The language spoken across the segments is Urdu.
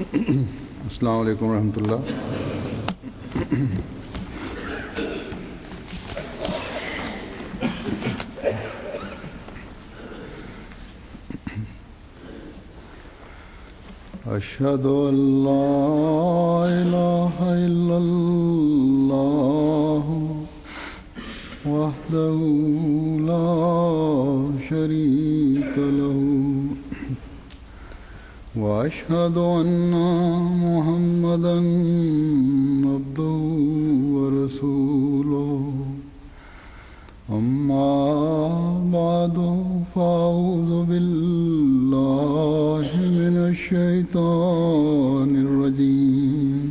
السلام علیکم ورحمۃ اللہ. اشہد ان لا الہ الا اللہ وحدہ لا شریک لہ واشهد ان محمدا عبده ورسوله اما بعد فاعوذ بالله من الشیطان الرجیم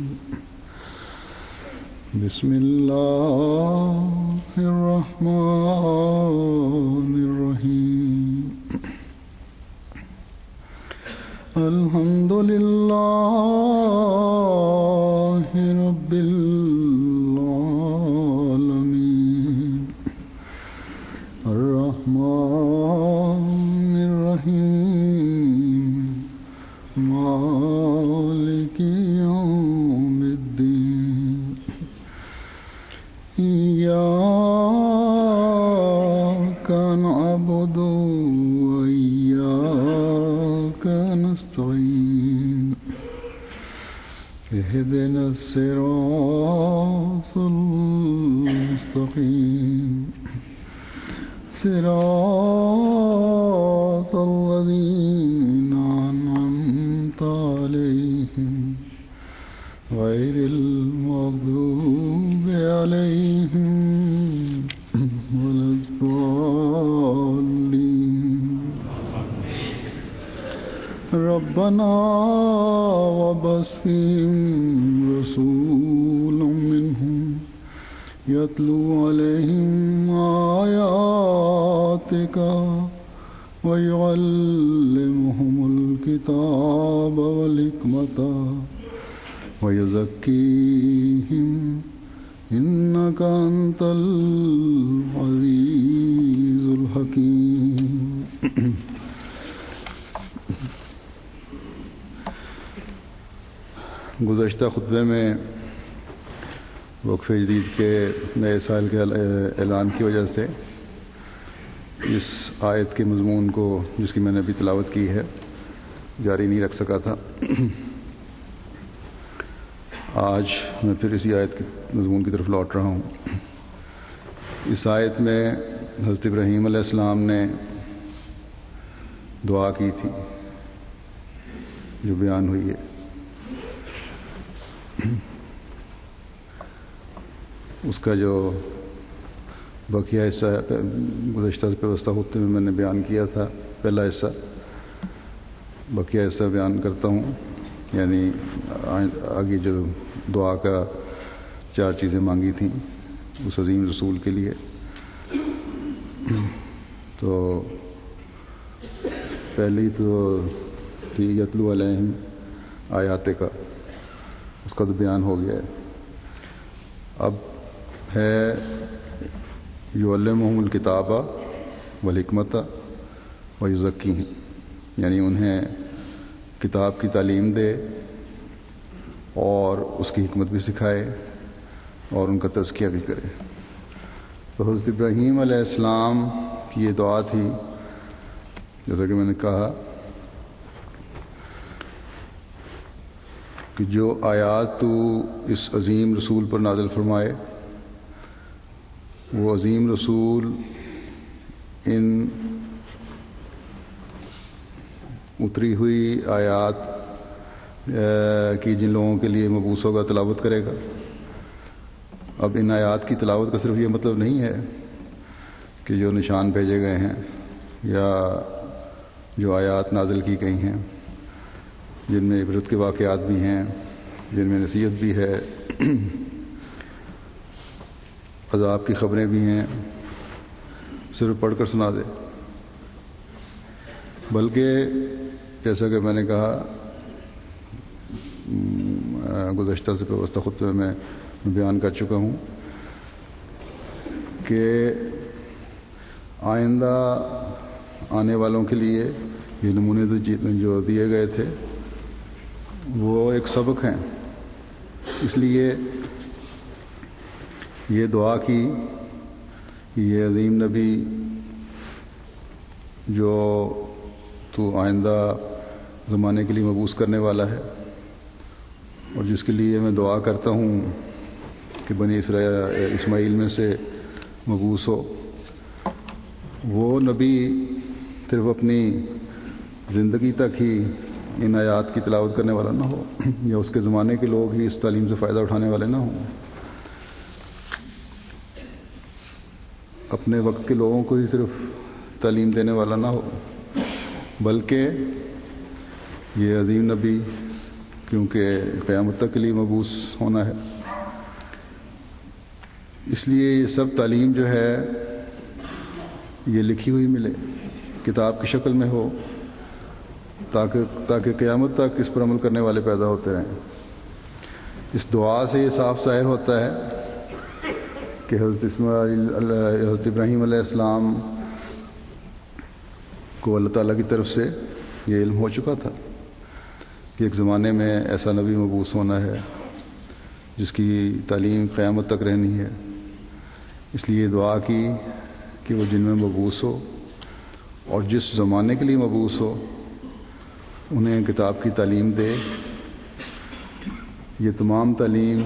بسم اللہ الرحمن الرحیم الحمد للہ رب العالمین الرحمن الرحیم مالک یوم الدین ایاک نعبد اهدنا الصراط المستقيم صراط الذين أنعمت عليهم غير المغضوب عليهم ولا الضالين. ربنا وابعث فيهم رسولا منهم يتلو عليهم آياتك ويعلمهم الكتاب والحكمة ويزكيهم إنك أنت العزيز الحكيم. گزشتہ خطبے میں وقف جدید کے نئے سال کے اعلان کی وجہ سے اس آیت کے مضمون کو، جس کی میں نے ابھی تلاوت کی ہے، جاری نہیں رکھ سکا تھا. آج میں پھر اسی آیت کے مضمون کی طرف لوٹ رہا ہوں. اس آیت میں حضرت ابراہیم علیہ السلام نے دعا کی تھی جو بیان ہوئی ہے. اس کا جو بقیہ حصہ گزشتہ پیوستہ خطبے میں میں نے بیان کیا تھا، پہلا حصہ، بقیہ حصہ بیان کرتا ہوں. یعنی آگے جو دعا کا 4 چیزیں مانگی تھیں اس عظیم رسول کے لیے. تو پہلی تو تھی یتلو علیہم آیات کا، اس کا تو بیان ہو گیا ہے. اب ہے یعلمہم الکتاب والحکمت ویزکیہم، یعنی انہیں کتاب کی تعلیم دے اور اس کی حکمت بھی سکھائے اور ان کا تزکیہ بھی کرے. تو حضرت ابراہیم علیہ السلام کی یہ دعا تھی، جیسا کہ میں نے کہا کہ جو آیات تو اس عظیم رسول پر نازل فرمائے، وہ عظیم رسول ان اتری ہوئی آیات کی جن لوگوں کے لیے مبعوث ہوگا تلاوت کرے گا. اب ان آیات کی تلاوت کا صرف یہ مطلب نہیں ہے کہ جو نشان بھیجے گئے ہیں یا جو آیات نازل کی گئی ہیں جن میں عبرت کے واقعات بھی ہیں، جن میں نصیحت بھی ہے، عذاب کی خبریں بھی ہیں، صرف پڑھ کر سنا دے. بلکہ جیسا کہ میں نے کہا گزشتہ سے پیوستہ خطبے میں بیان کر چکا ہوں کہ آئندہ آنے والوں کے لیے یہ نمونے جو دیے گئے تھے وہ ایک سبق ہیں. اس لیے یہ دعا کی یہ عظیم نبی جو تو آئندہ زمانے کے لیے مبعوث کرنے والا ہے اور جس کے لیے میں دعا کرتا ہوں کہ بنی اسماعیل میں سے مبعوث ہو، وہ نبی صرف اپنی زندگی تک ہی ان آیات کی تلاوت کرنے والا نہ ہو یا اس کے زمانے کے لوگ ہی اس تعلیم سے فائدہ اٹھانے والے نہ ہوں، اپنے وقت کے لوگوں کو ہی صرف تعلیم دینے والا نہ ہو، بلکہ یہ عظیم نبی کیونکہ قیامت تک کے لیے مبعوث ہونا ہے، اس لیے یہ سب تعلیم جو ہے یہ لکھی ہوئی ملے، کتاب کی شکل میں ہو، تاکہ قیامت تک اس پر عمل کرنے والے پیدا ہوتے رہیں. اس دعا سے یہ صاف ظاہر ہوتا ہے کہ حضرت ابراہیم علیہ السلام کو اللہ تعالیٰ کی طرف سے یہ علم ہو چکا تھا کہ ایک زمانے میں ایسا نبی مبعوث ہونا ہے جس کی تعلیم قیامت تک رہنی ہے. اس لیے دعا کی کہ وہ جن میں مبعوث ہو اور جس زمانے کے لیے مبعوث ہو انہیں کتاب کی تعلیم دے. یہ تمام تعلیم،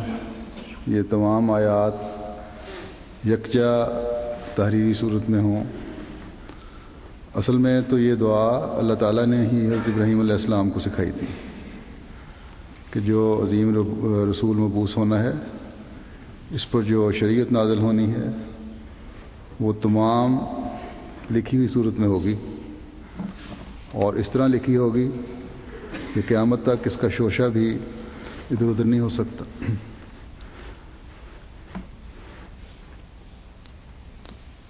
یہ تمام آیات یکجا تحریری صورت میں ہوں. اصل میں تو یہ دعا اللہ تعالیٰ نے ہی حضرت ابراہیم علیہ السلام کو سکھائی تھی کہ جو عظیم رسول مبعوث ہونا ہے اس پر جو شریعت نازل ہونی ہے وہ تمام لکھی ہوئی صورت میں ہوگی اور اس طرح لکھی ہوگی کہ قیامت تک اس کا شوشہ بھی ادھر ادھر نہیں ہو سکتا.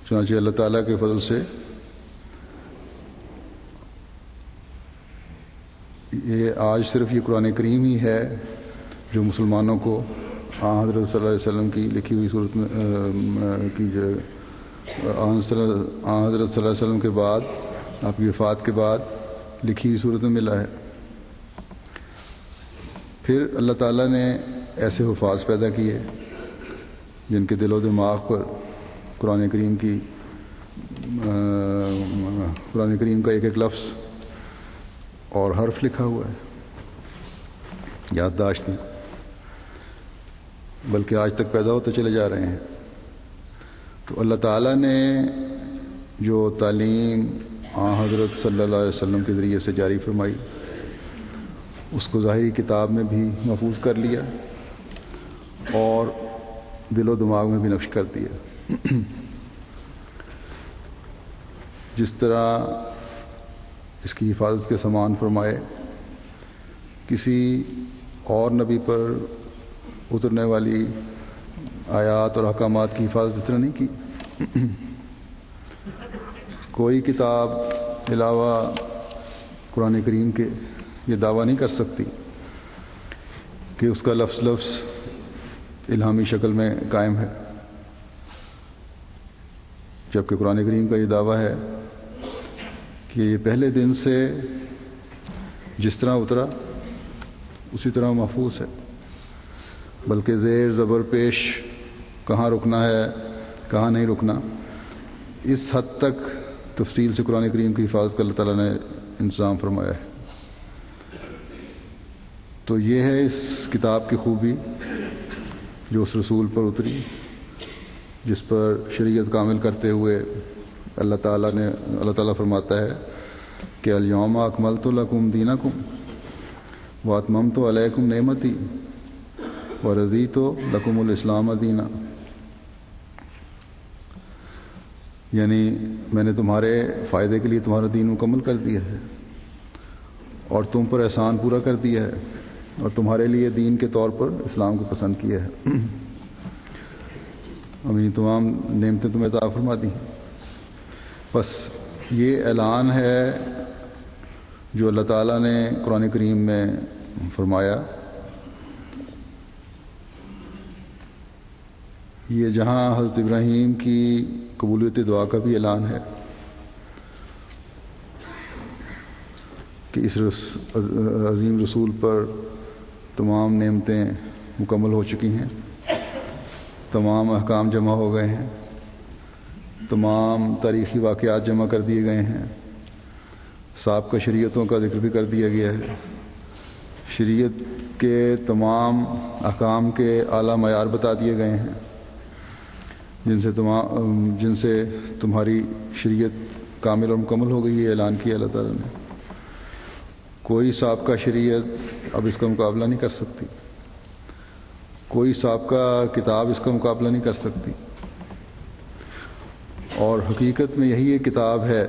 چنانچہ اللہ تعالیٰ کے فضل سے یہ آج صرف یہ قرآن کریم ہی ہے جو مسلمانوں کو حضرت صلی اللہ علیہ وسلم کی لکھی ہوئی صورت میں حضرت صلی اللہ علیہ وسلم کے بعد، آپ کی وفات کے بعد لکھی ہوئی صورت میں ملا ہے. پھر اللہ تعالیٰ نے ایسے حفاظ پیدا کیے جن کے دل و دماغ پر قرآن کریم کا ایک ایک لفظ اور حرف لکھا ہوا ہے، یادداشت میں، بلکہ آج تک پیدا ہوتے چلے جا رہے ہیں. تو اللہ تعالیٰ نے جو تعلیم حضرت صلی اللہ علیہ وسلم کے ذریعے سے جاری فرمائی اس کو ظاہری کتاب میں بھی محفوظ کر لیا اور دل و دماغ میں بھی نقش کر دیا. جس طرح اس کی حفاظت کے سامان فرمائے کسی اور نبی پر اترنے والی آیات اور احکامات کی حفاظت اس طرح نہیں کی. کوئی کتاب علاوہ قرآن کریم کے یہ دعویٰ نہیں کر سکتی کہ اس کا لفظ لفظ الہامی شکل میں قائم ہے، جبکہ قرآن کریم کا یہ دعویٰ ہے کہ یہ پہلے دن سے جس طرح اترا اسی طرح محفوظ ہے، بلکہ زیر زبر پیش کہاں رکنا ہے کہاں نہیں رکنا اس حد تک تفصیل سے قرآن کریم کی حفاظت کا اللہ تعالیٰ نے انتظام فرمایا ہے. تو یہ ہے اس کتاب کی خوبی جو اس رسول پر اتری، جس پر شریعت کامل کرتے ہوئے اللہ تعالیٰ فرماتا ہے کہ الیوم اکملت لکم دینکم واتممت علیکم نعمتی ورضیت لکم الاسلام دینا. یعنی میں نے تمہارے فائدے کے لیے تمہارا دین مکمل کر دیا ہے اور تم پر احسان پورا کر دیا ہے اور تمہارے لیے دین کے طور پر اسلام کو پسند کیا ہے. اب یہ تمام نعمتیں تمہیں عطا فرما دی. بس یہ اعلان ہے جو اللہ تعالیٰ نے قرآن کریم میں فرمایا. یہ جہاں حضرت ابراہیم کی قبولیت دعا کا بھی اعلان ہے کہ اس عظیم رسول پر تمام نعمتیں مکمل ہو چکی ہیں، تمام احکام جمع ہو گئے ہیں، تمام تاریخی واقعات جمع کر دیے گئے ہیں، سابقہ شریعتوں کا ذکر بھی کر دیا گیا ہے، شریعت کے تمام احکام کے اعلیٰ معیار بتا دیے گئے ہیں جن سے تمہاری شریعت کامل اور مکمل ہو گئی ہے، اعلان کیا اللہ تعالیٰ نے۔ کوئی سابقہ شریعت اب اس کا مقابلہ نہیں کر سکتی، کوئی سابقہ کتاب اس کا مقابلہ نہیں کر سکتی، اور حقیقت میں یہی ایک کتاب ہے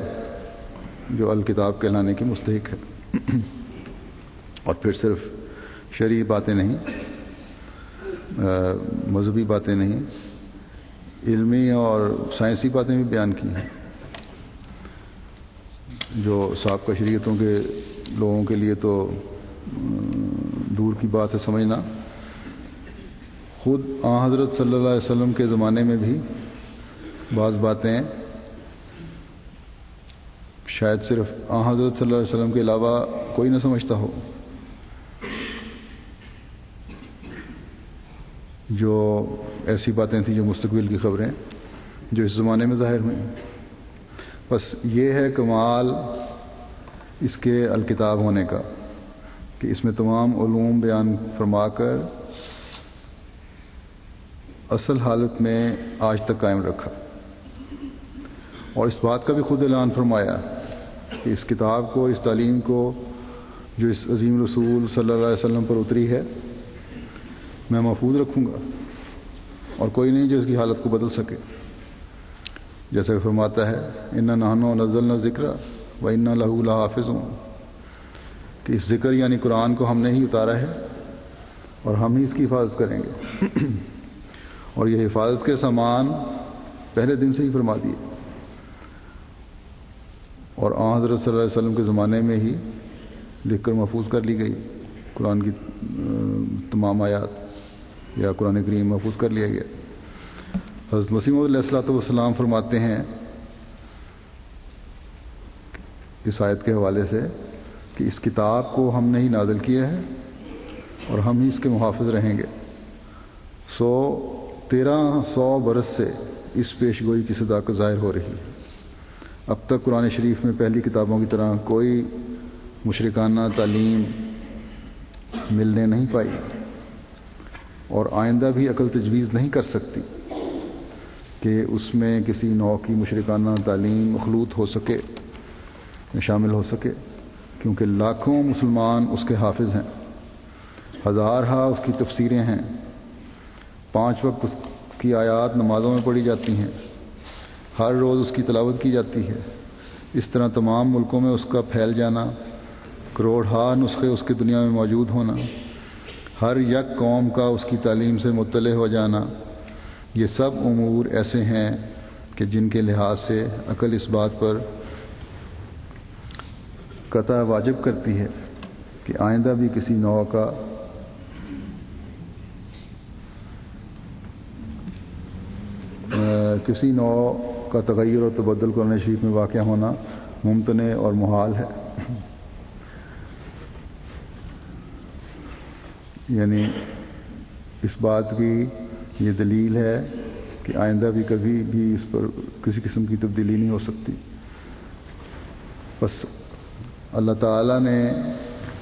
جو الکتاب کہلانے کی مستحق ہے۔ اور پھر صرف شرعی باتیں نہیں، مذہبی باتیں نہیں، علمی اور سائنسی باتیں بھی بیان کی ہیں، جو سابقہ شریعتوں کے لوگوں کے لیے تو دور کی بات ہے سمجھنا۔ خود آن حضرت صلی اللہ علیہ وسلم کے زمانے میں بھی بعض باتیں شاید صرف آن حضرت صلی اللہ علیہ وسلم کے علاوہ کوئی نہ سمجھتا ہو، جو ایسی باتیں تھیں جو مستقبل کی خبریں جو اس زمانے میں ظاہر ہوئیں۔ بس یہ ہے کمال اس کے الکتاب ہونے کا کہ اس میں تمام علوم بیان فرما کر اصل حالت میں آج تک قائم رکھا، اور اس بات کا بھی خود اعلان فرمایا کہ اس کتاب کو، اس تعلیم کو جو اس عظیم رسول صلی اللہ علیہ وسلم پر اتری ہے میں محفوظ رکھوں گا، اور کوئی نہیں جو اس کی حالت کو بدل سکے۔ جیسا کہ فرماتا ہے انا نحن نزلنا الذکر و انا لہ لحافظون، کہ اس ذکر یعنی قرآن کو ہم نے ہی اتارا ہے اور ہم ہی اس کی حفاظت کریں گے، اور یہ حفاظت کے سامان پہلے دن سے ہی فرما دیے، اور آن حضرت صلی اللہ علیہ وسلم کے زمانے میں ہی لکھ کر محفوظ کر لی گئی قرآن کی تمام آیات، یا قرآن کریم محفوظ کر لیا گیا۔ حضرت مسیح موعود علیہ الصلوۃ والسلام فرماتے ہیں اس آیت کے حوالے سے کہ اس کتاب کو ہم نے ہی نازل کیا ہے اور ہم ہی اس کے محافظ رہیں گے۔ 1300 برس سے اس پیش گوئی کی صداقت ظاہر ہو رہی ہے۔ اب تک قرآن شریف میں پہلی کتابوں کی طرح کوئی مشرکانہ تعلیم ملنے نہیں پائی، اور آئندہ بھی عقل تجویز نہیں کر سکتی کہ اس میں کسی نوع کی مشرکانہ تعلیم مخلوط ہو سکے، شامل ہو سکے، کیونکہ لاکھوں مسلمان اس کے حافظ ہیں، ہزارہا اس کی تفسیریں ہیں، 5 وقت اس کی آیات نمازوں میں پڑھی جاتی ہیں، ہر روز اس کی تلاوت کی جاتی ہے۔ اس طرح تمام ملکوں میں اس کا پھیل جانا، کروڑہا نسخے اس کی دنیا میں موجود ہونا، ہر یک قوم کا اس کی تعلیم سے مطلع ہو جانا، یہ سب امور ایسے ہیں کہ جن کے لحاظ سے عقل اس بات پر قطع واجب کرتی ہے کہ آئندہ بھی کسی نوع کا تغیر اور تبدل قرآن شریف میں واقع ہونا ممتنع اور محال ہے۔ یعنی اس بات کی یہ دلیل ہے کہ آئندہ بھی کبھی بھی اس پر کسی قسم کی تبدیلی نہیں ہو سکتی۔ بس اللہ تعالیٰ نے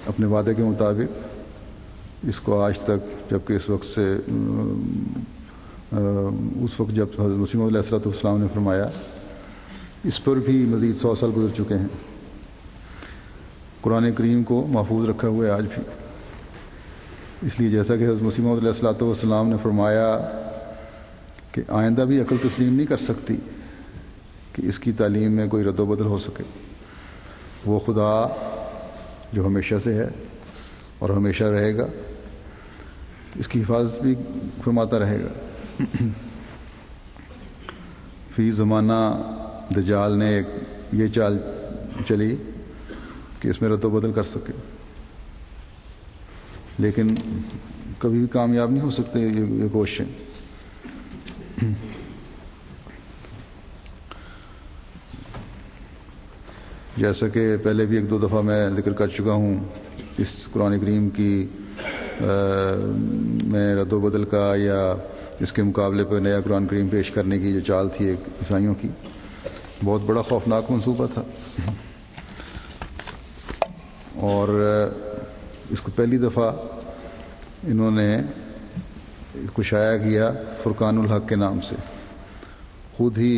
اپنے وعدے کے مطابق اس کو آج تک، جبکہ اس وقت جب حضرت مسیح موعود علیہ الصلوۃ والسلام نے فرمایا، اس پر بھی مزید 100 سال گزر چکے ہیں، قرآن کریم کو محفوظ رکھا ہوا ہے آج بھی۔ اس لیے جیسا کہ حضرت مسیح موعود علیہ الصلوۃ والسلام نے فرمایا کہ آئندہ بھی عقل تسلیم نہیں کر سکتی کہ اس کی تعلیم میں کوئی رد و بدل ہو سکے، وہ خدا جو ہمیشہ سے ہے اور ہمیشہ رہے گا، اس کی حفاظت بھی فرماتا رہے گا۔ فی زمانہ دجال نے یہ چال چلی کہ اس میں رد و بدل کر سکے، لیکن کبھی بھی کامیاب نہیں ہو سکتے یہ کوششیں۔ جیسا کہ پہلے بھی 1-2 دفعہ میں ذکر کر چکا ہوں، اس قرآن کریم کی میں رد و بدل کا یا اس کے مقابلے پہ نیا قرآن کریم پیش کرنے کی جو چال تھی ایک عیسائیوں کی، بہت بڑا خوفناک منصوبہ تھا. اور اس کو پہلی دفعہ انہوں نے اس کو شائع کیا فرقان الحق کے نام سے. خود ہی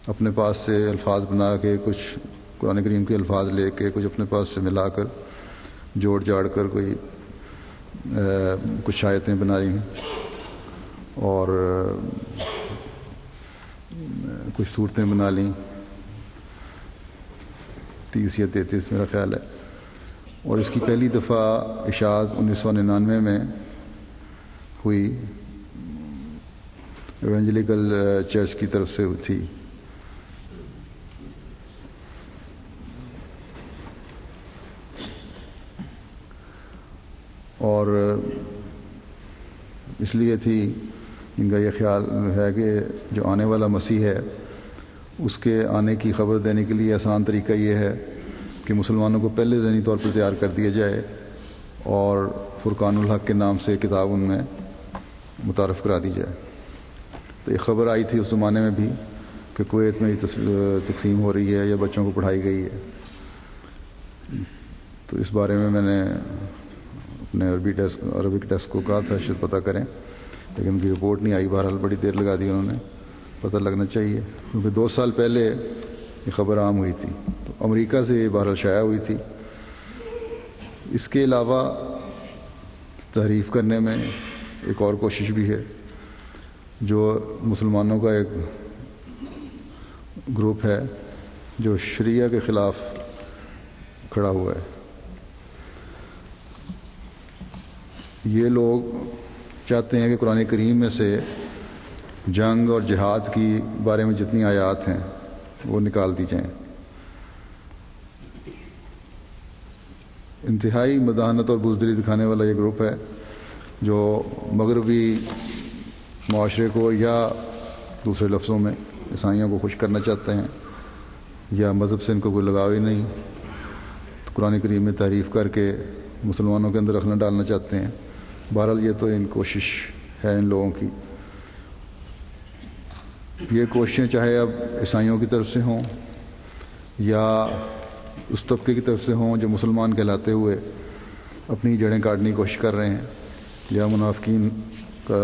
اپنے پاس سے الفاظ بنا کے، کچھ قرآن کریم کے الفاظ لے کے، کچھ اپنے پاس سے ملا کر جوڑ جاڑ کر کوئی کچھ آیتیں بنائی ہیں اور کچھ صورتیں بنا لیں، 30 یا 33 میرا خیال ہے. اور اس کی پہلی دفعہ اشاعت 1999 میں ہوئی، ایونجلیکل چرچ کی طرف سے تھی. اور اس لیے تھی، ان کا یہ خیال ہے کہ جو آنے والا مسیح ہے اس کے آنے کی خبر دینے کے لیے آسان طریقہ یہ ہے کہ مسلمانوں کو پہلے ذہنی طور پر تیار کر دیا جائے اور فرقان الحق کے نام سے کتاب ان میں متعارف کرا دی جائے. تو یہ خبر آئی تھی اس زمانے میں بھی کہ کویت میں تقسیم ہو رہی ہے یا بچوں کو پڑھائی گئی ہے. تو اس بارے میں نے اپنے عربک ڈیسک کو کہا تھا شاید پتہ کریں، لیکن ان کی رپورٹ نہیں آئی. بہرحال بڑی دیر لگا دی انہوں نے، پتہ لگنا چاہیے کیونکہ 2 سال پہلے یہ خبر عام ہوئی تھی. تو امریکہ سے یہ بہرحال شائع ہوئی تھی. اس کے علاوہ تحریف کرنے میں ایک اور کوشش بھی ہے، جو مسلمانوں کا ایک گروپ ہے جو شریعہ کے خلاف کھڑا ہوا ہے. یہ لوگ چاہتے ہیں کہ قرآن کریم میں سے جنگ اور جہاد کی بارے میں جتنی آیات ہیں وہ نکال دی جائیں. انتہائی مداحنت اور بزدلی دکھانے والا یہ گروپ ہے جو مغربی معاشرے کو، یا دوسرے لفظوں میں عیسائیوں کو خوش کرنا چاہتے ہیں، یا مذہب سے ان کو کوئی لگاؤ ہی نہیں، تو قرآن کریم میں تعریف کر کے مسلمانوں کے اندر رخنہ ڈالنا چاہتے ہیں. بہرحال یہ تو ان کوشش ہے ان لوگوں کی. یہ کوششیں چاہے اب عیسائیوں کی طرف سے ہوں یا اس طبقے کی طرف سے ہوں جو مسلمان کہلاتے ہوئے اپنی جڑیں کاٹنے کی کوشش کر رہے ہیں یا منافقین کا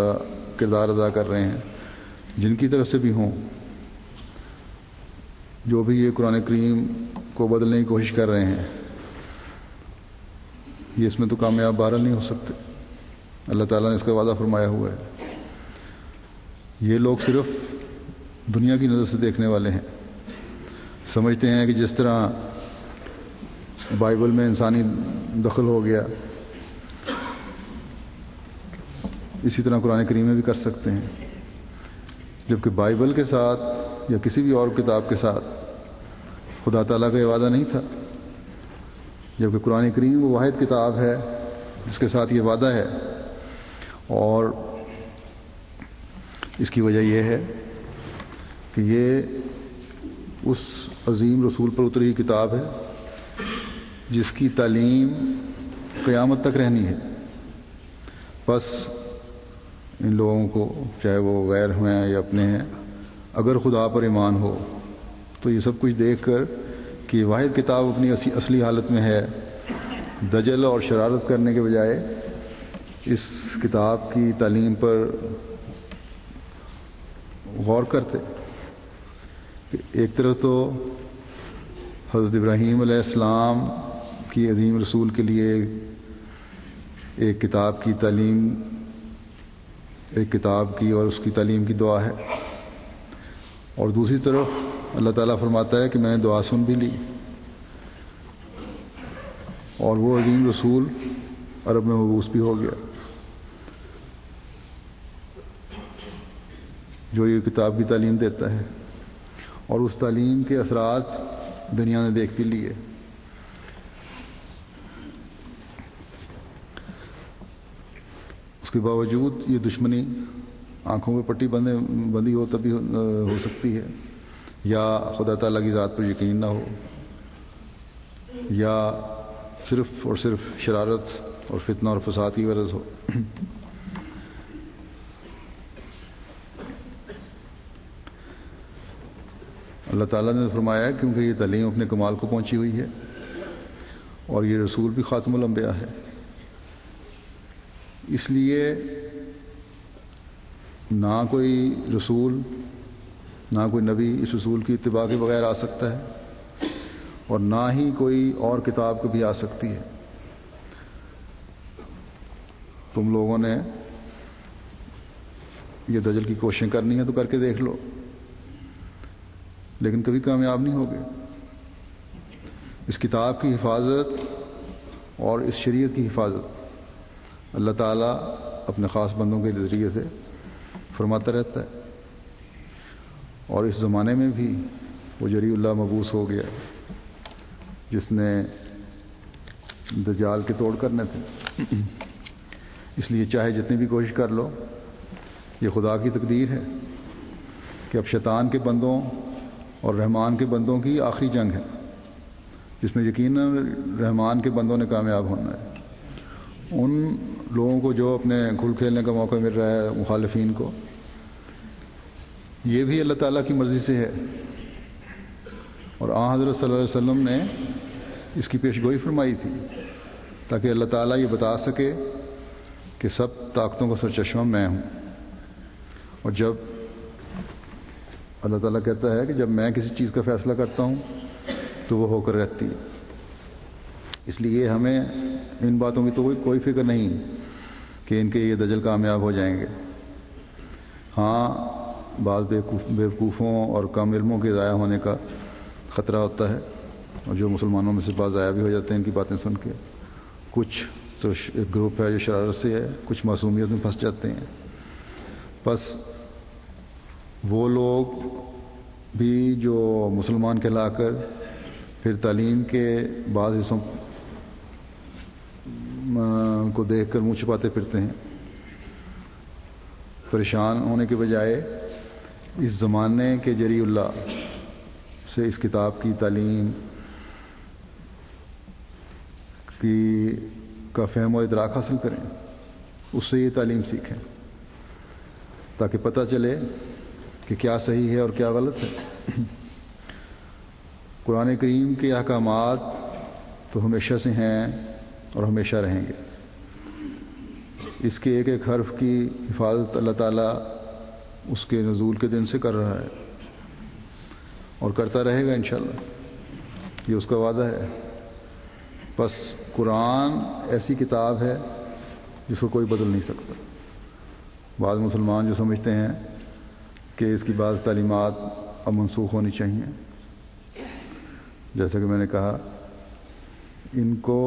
کردار ادا کر رہے ہیں، جن کی طرف سے بھی ہوں، جو بھی یہ قرآن کریم کو بدلنے کی کوشش کر رہے ہیں، یہ اس میں تو کامیاب بہرحال نہیں ہو سکتے. اللہ تعالیٰ نے اس کا وعدہ فرمایا ہوا ہے. یہ لوگ صرف دنیا کی نظر سے دیکھنے والے ہیں. سمجھتے ہیں کہ جس طرح بائبل میں انسانی دخل ہو گیا، اسی طرح قرآن کریم میں بھی کر سکتے ہیں، جبکہ بائبل کے ساتھ یا کسی بھی اور کتاب کے ساتھ خدا تعالیٰ کا یہ وعدہ نہیں تھا. جبکہ قرآن کریم وہ واحد کتاب ہے جس کے ساتھ یہ وعدہ ہے. اور اس کی وجہ یہ ہے کہ یہ اس عظیم رسول پر اتری کتاب ہے جس کی تعلیم قیامت تک رہنی ہے. بس ان لوگوں کو، چاہے وہ غیر ہیں یا اپنے ہیں، اگر خدا پر ایمان ہو تو یہ سب کچھ دیکھ کر کہ واحد کتاب اپنی اصلی حالت میں ہے، دجل اور شرارت کرنے کے بجائے اس کتاب کی تعلیم پر غور کرتے. ایک طرف تو حضرت ابراہیم علیہ السلام کی عظیم رسول کے لیے ایک کتاب کی تعلیم، ایک کتاب کی اور اس کی تعلیم کی دعا ہے، اور دوسری طرف اللہ تعالیٰ فرماتا ہے کہ میں نے دعا سن بھی لی اور وہ عظیم رسول عرب میں مبعوث بھی ہو گیا جو یہ کتاب کی تعلیم دیتا ہے، اور اس تعلیم کے اثرات دنیا نے دیکھ بھی لیے. اس کے باوجود یہ دشمنی آنکھوں میں پٹی بندی ہو تب بھی ہو سکتی ہے، یا خدا تعالیٰ کی ذات پر یقین نہ ہو، یا صرف اور صرف شرارت اور فتنہ اور فساد کی غرض ہو. اللہ تعالیٰ نے فرمایا کیونکہ یہ تعلیم اپنے کمال کو پہنچی ہوئی ہے اور یہ رسول بھی خاتم الانبیاء ہے، اس لیے نہ کوئی رسول نہ کوئی نبی اس رسول کی اتباع کے بغیر آ سکتا ہے اور نہ ہی کوئی اور کتاب کبھی آ سکتی ہے. تم لوگوں نے یہ دجل کی کوششیں کرنی ہے تو کر کے دیکھ لو، لیکن کبھی کامیاب نہیں ہوگے. اس کتاب کی حفاظت اور اس شریعت کی حفاظت اللہ تعالیٰ اپنے خاص بندوں کے ذریعے سے فرماتا رہتا ہے، اور اس زمانے میں بھی وہ جری اللہ مبعوث ہو گیا جس نے دجال کے توڑ کرنے تھے. اس لیے چاہے جتنی بھی کوشش کر لو، یہ خدا کی تقدیر ہے کہ اب شیطان کے بندوں اور رحمان کے بندوں کی آخری جنگ ہے، جس میں یقیناً رحمان کے بندوں نے کامیاب ہونا ہے. ان لوگوں کو جو اپنے کھل کھیلنے کا موقع مل رہا ہے، مخالفین کو، یہ بھی اللہ تعالیٰ کی مرضی سے ہے. اور آن حضرت صلی اللہ علیہ وسلم نے اس کی پیش گوئی فرمائی تھی تاکہ اللہ تعالیٰ یہ بتا سکے کہ سب طاقتوں کا سرچشمہ میں ہوں. اور جب اللہ تعالیٰ کہتا ہے کہ جب میں کسی چیز کا فیصلہ کرتا ہوں تو وہ ہو کر رہتی ہے. اس لیے ہمیں ان باتوں کی تو کوئی فکر نہیں کہ ان کے یہ دجل کامیاب ہو جائیں گے. ہاں، بعض بیوقوفوں اور کم علموں کے ضائع ہونے کا خطرہ ہوتا ہے، اور جو مسلمانوں میں سے بعض ضائع بھی ہو جاتے ہیں ان کی باتیں سن کے. کچھ تو ایک گروپ ہے جو شرارت سے ہے، کچھ معصومیت میں پھنس جاتے ہیں. بس وہ لوگ بھی جو مسلمان کہلا کر پھر تعلیم کے بعض حصوں کو دیکھ کر منہ چھپاتے پھرتے ہیں، پریشان ہونے کے بجائے اس زمانے کے جری اللہ سے اس کتاب کی تعلیم کا فہم و ادراک حاصل کریں، اس سے یہ تعلیم سیکھیں تاکہ پتہ چلے کہ کیا صحیح ہے اور کیا غلط ہے. قرآن کریم کے احکامات تو ہمیشہ سے ہیں اور ہمیشہ رہیں گے. اس کے ایک ایک حرف کی حفاظت اللہ تعالیٰ اس کے نزول کے دن سے کر رہا ہے اور کرتا رہے گا انشاءاللہ. یہ اس کا وعدہ ہے. بس قرآن ایسی کتاب ہے جس کو کوئی بدل نہیں سکتا. بعض مسلمان جو سمجھتے ہیں کہ اس کی بعض تعلیمات اب منسوخ ہونی چاہیے، جیسا کہ میں نے کہا، ان کو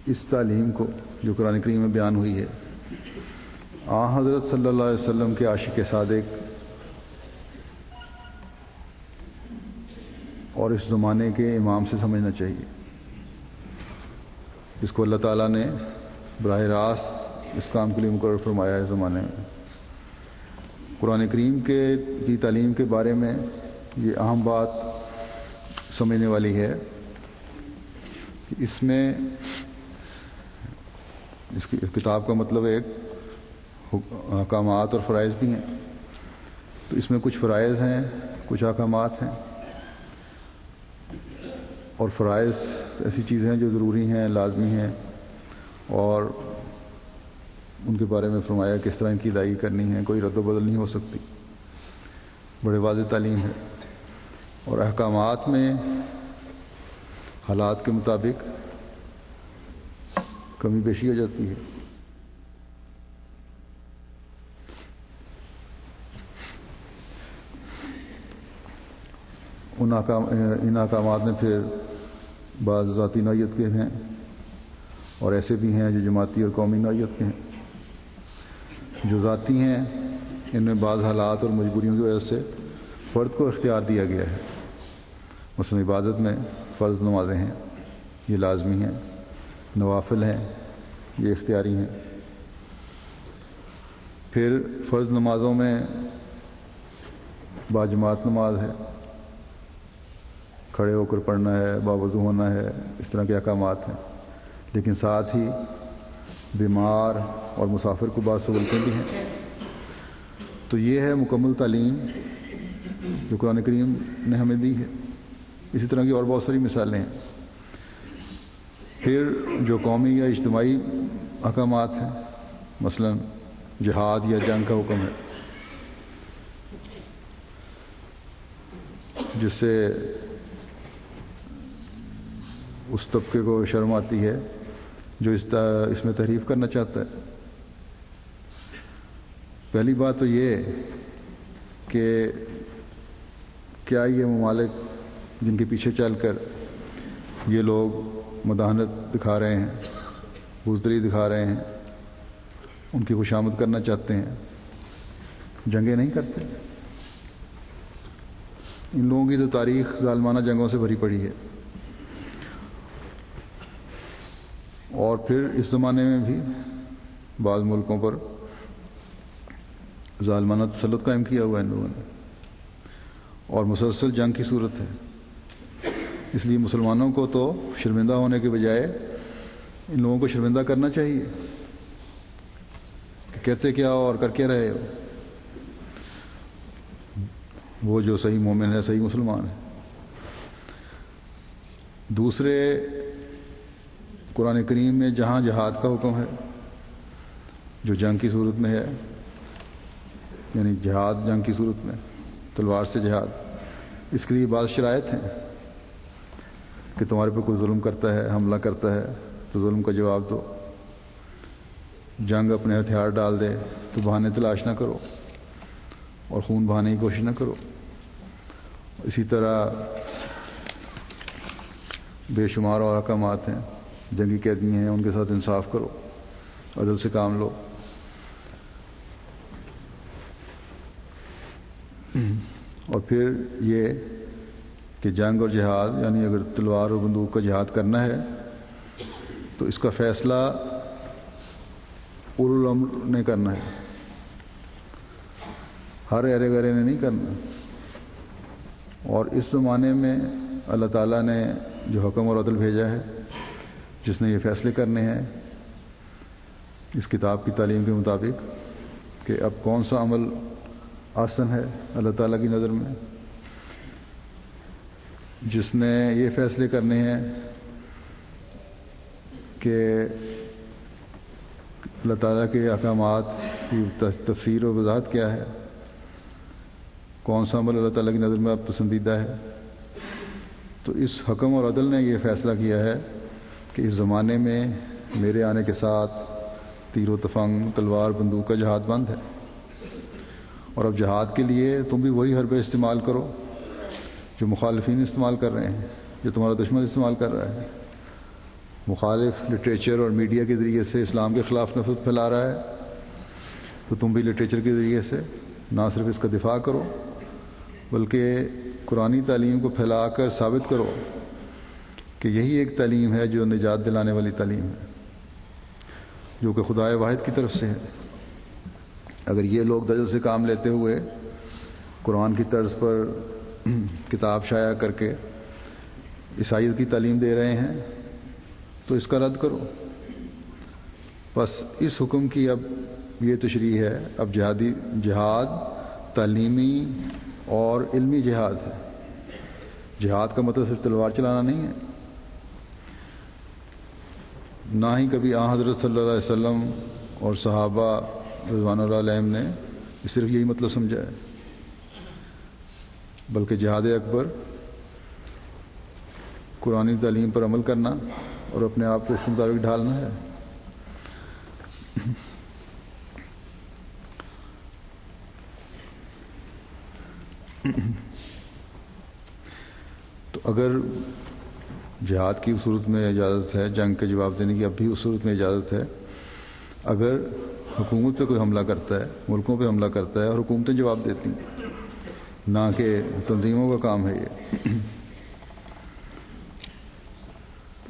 اس تعلیم کو جو قرآن کریم میں بیان ہوئی ہے آن حضرت صلی اللہ علیہ وسلم کے عاشق صادق اور اس زمانے کے امام سے سمجھنا چاہیے، جس کو اللہ تعالیٰ نے براہ راست اس کام کے لیے مقرر فرمایا ہے. زمانے میں قرآن کریم کی تعلیم کے بارے میں یہ اہم بات سمجھنے والی ہے کہ اس میں اس کتاب کا مطلب ایک احکامات اور فرائض بھی ہیں. تو اس میں کچھ فرائض ہیں، کچھ احکامات ہیں، اور فرائض ایسی چیزیں ہیں جو ضروری ہیں، لازمی ہیں، اور ان کے بارے میں فرمایا کس طرح ان کی ادائیگی کرنی ہے، کوئی رد و بدل نہیں ہو سکتی. بڑے واضح تعلیم ہے. اور احکامات میں حالات کے مطابق کمی بیشی ہو جاتی ہے. ان احکامات میں پھر بعض ذاتی نوعیت کے ہیں اور ایسے بھی ہیں جو جماعتی اور قومی نوعیت کے ہیں. جو ذاتی ہیں ان میں بعض حالات اور مجبوریوں کی وجہ سے فرد کو اختیار دیا گیا ہے. مثلا عبادت میں فرض نمازیں ہیں، یہ لازمی ہیں. نوافل ہیں، یہ اختیاری ہیں. پھر فرض نمازوں میں باجماعت نماز ہے، کھڑے ہو کر پڑھنا ہے، باوضو ہونا ہے، اس طرح کے احکامات ہیں، لیکن ساتھ ہی بیمار اور مسافر کو بعض سہولتیں بھی ہیں۔ تو یہ ہے مکمل تعلیم جو قرآن کریم نے ہمیں دی ہے۔ اسی طرح کی اور بہت ساری مثالیں ہیں۔ پھر جو قومی یا اجتماعی احکامات ہیں، مثلا جہاد یا جنگ کا حکم ہے، جس سے اس طبقے کو شرم آتی ہے جو اس میں تحریف کرنا چاہتا ہے۔ پہلی بات تو یہ کہ کیا یہ ممالک جن کے پیچھے چل کر یہ لوگ مداحنت دکھا رہے ہیں، بزدلی دکھا رہے ہیں، ان کی خوشامد کرنا چاہتے ہیں، جنگیں نہیں کرتے؟ ان لوگوں کی تو تاریخ ظالمانہ جنگوں سے بھری پڑی ہے، اور پھر اس زمانے میں بھی بعض ملکوں پر ظالمانہ تسلط قائم کیا ہوا ہے ان لوگوں نے، اور مسلسل جنگ کی صورت ہے۔ اس لیے مسلمانوں کو تو شرمندہ ہونے کے بجائے ان لوگوں کو شرمندہ کرنا چاہیے کہ کہتے کیا ہو اور کر کے رہے ہو۔ وہ جو صحیح مومن ہے، صحیح مسلمان ہے۔ دوسرے، قرآن کریم میں جہاں جہاد کا حکم ہے جو جنگ کی صورت میں ہے، یعنی جہاد جنگ کی صورت میں تلوار سے جہاد، اس کے لیے بعض شرائط ہیں کہ تمہارے پہ کوئی ظلم کرتا ہے، حملہ کرتا ہے تو ظلم کا جواب دو، جنگ اپنے ہتھیار ڈال دے تو بہانے تلاش نہ کرو اور خون بہانے کی کوشش نہ کرو۔ اسی طرح بے شمار اور احکامات ہیں، جنگی قیدی ہیں، ان کے ساتھ انصاف کرو، عدل سے کام لو۔ اور پھر یہ کہ جنگ اور جہاد، یعنی اگر تلوار اور بندوق کا جہاد کرنا ہے تو اس کا فیصلہ اولو الامر نے کرنا ہے، ہر ایرے گرے نے نہیں کرنا۔ اور اس زمانے میں اللہ تعالیٰ نے جو حکم اور عدل بھیجا ہے، جس نے یہ فیصلے کرنے ہیں اس کتاب کی تعلیم کے مطابق کہ اب کون سا عمل آسن ہے اللہ تعالیٰ کی نظر میں، جس نے یہ فیصلے کرنے ہیں کہ اللہ تعالیٰ کے احکامات کی تفسیر و وضاحت کیا ہے، کون سا عمل اللہ تعالیٰ کی نظر میں اب پسندیدہ ہے۔ تو اس حکم اور عدل نے یہ فیصلہ کیا ہے کہ اس زمانے میں میرے آنے کے ساتھ تیر و تفنگ، تلوار، بندوق کا جہاد بند ہے، اور اب جہاد کے لیے تم بھی وہی حربے استعمال کرو جو مخالفین استعمال کر رہے ہیں، جو تمہارا دشمن استعمال کر رہا ہے۔ مخالف لٹریچر اور میڈیا کے ذریعے سے اسلام کے خلاف نفرت پھیلا رہا ہے، تو تم بھی لٹریچر کے ذریعے سے نہ صرف اس کا دفاع کرو بلکہ قرآنی تعلیم کو پھیلا کر ثابت کرو کہ یہی ایک تعلیم ہے جو نجات دلانے والی تعلیم ہے، جو کہ خدائے واحد کی طرف سے ہے۔ اگر یہ لوگ دجل سے کام لیتے ہوئے قرآن کی طرز پر کتاب شائع کر کے عیسائیت کی تعلیم دے رہے ہیں تو اس کا رد کرو۔ بس اس حکم کی اب یہ تشریح ہے، اب جہاد تعلیمی اور علمی جہاد ہے۔ جہاد کا مطلب صرف تلوار چلانا نہیں ہے، نہ ہی کبھی حضرت صلی اللہ علیہ وسلم اور صحابہ رضوان اللہ علیہم نے صرف یہی مطلب سمجھا ہے، بلکہ جہاد اکبر قرآنی تعلیم پر عمل کرنا اور اپنے آپ کو اس کے مطابق ڈھالنا ہے۔ تو اگر جہاد کی صورت میں اجازت ہے، جنگ کے جواب دینے کی اب بھی اس صورت میں اجازت ہے، اگر حکومت پہ کوئی حملہ کرتا ہے، ملکوں پہ حملہ کرتا ہے اور حکومتیں جواب دیتی ہیں، نہ کہ تنظیموں کا کام ہے یہ۔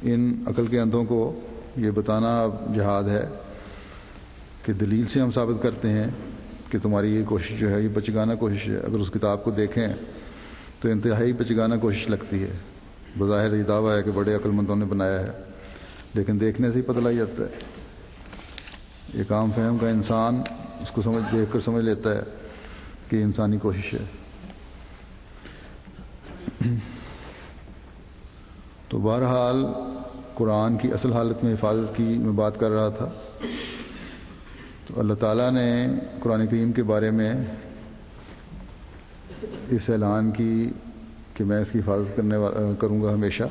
ان عقل کے اندھوں کو یہ بتانا اب جہاد ہے کہ دلیل سے ہم ثابت کرتے ہیں کہ تمہاری یہ کوشش جو ہے یہ بچگانہ کوشش ہے۔ اگر اس کتاب کو دیکھیں تو انتہائی بچگانہ کوشش لگتی ہے، بظاہر یہ دعویٰ ہے کہ بڑے عقل مندوں نے بنایا ہے، لیکن دیکھنے سے ہی پتہ لگ جاتا ہے، ایک عام فہم کا انسان اس کو دیکھ کر سمجھ لیتا ہے کہ یہ انسانی کوشش ہے۔ تو بہرحال قرآن کی اصل حالت میں حفاظت کی میں بات کر رہا تھا۔ تو اللہ تعالیٰ نے قرآن کریم کے بارے میں اس اعلان کی کہ میں اس کی حفاظت کروں گا ہمیشہ۔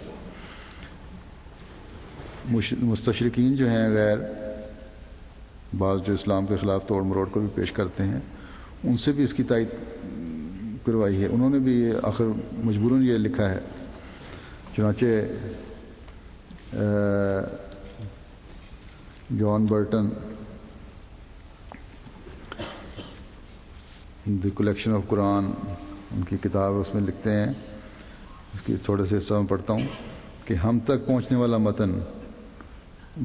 مستشرقین جو ہیں غیر بعض جو اسلام کے خلاف توڑ مروڑ کر بھی پیش کرتے ہیں، ان سے بھی اس کی تائید کروائی ہے۔ انہوں نے بھی آخر مجبوراً یہ لکھا ہے، چنانچہ جان برٹن دی کلیکشن آف قرآن ان کی کتاب اس میں لکھتے ہیں، اس کی تھوڑے سے حصہ میں پڑھتا ہوں کہ ہم تک پہنچنے والا متن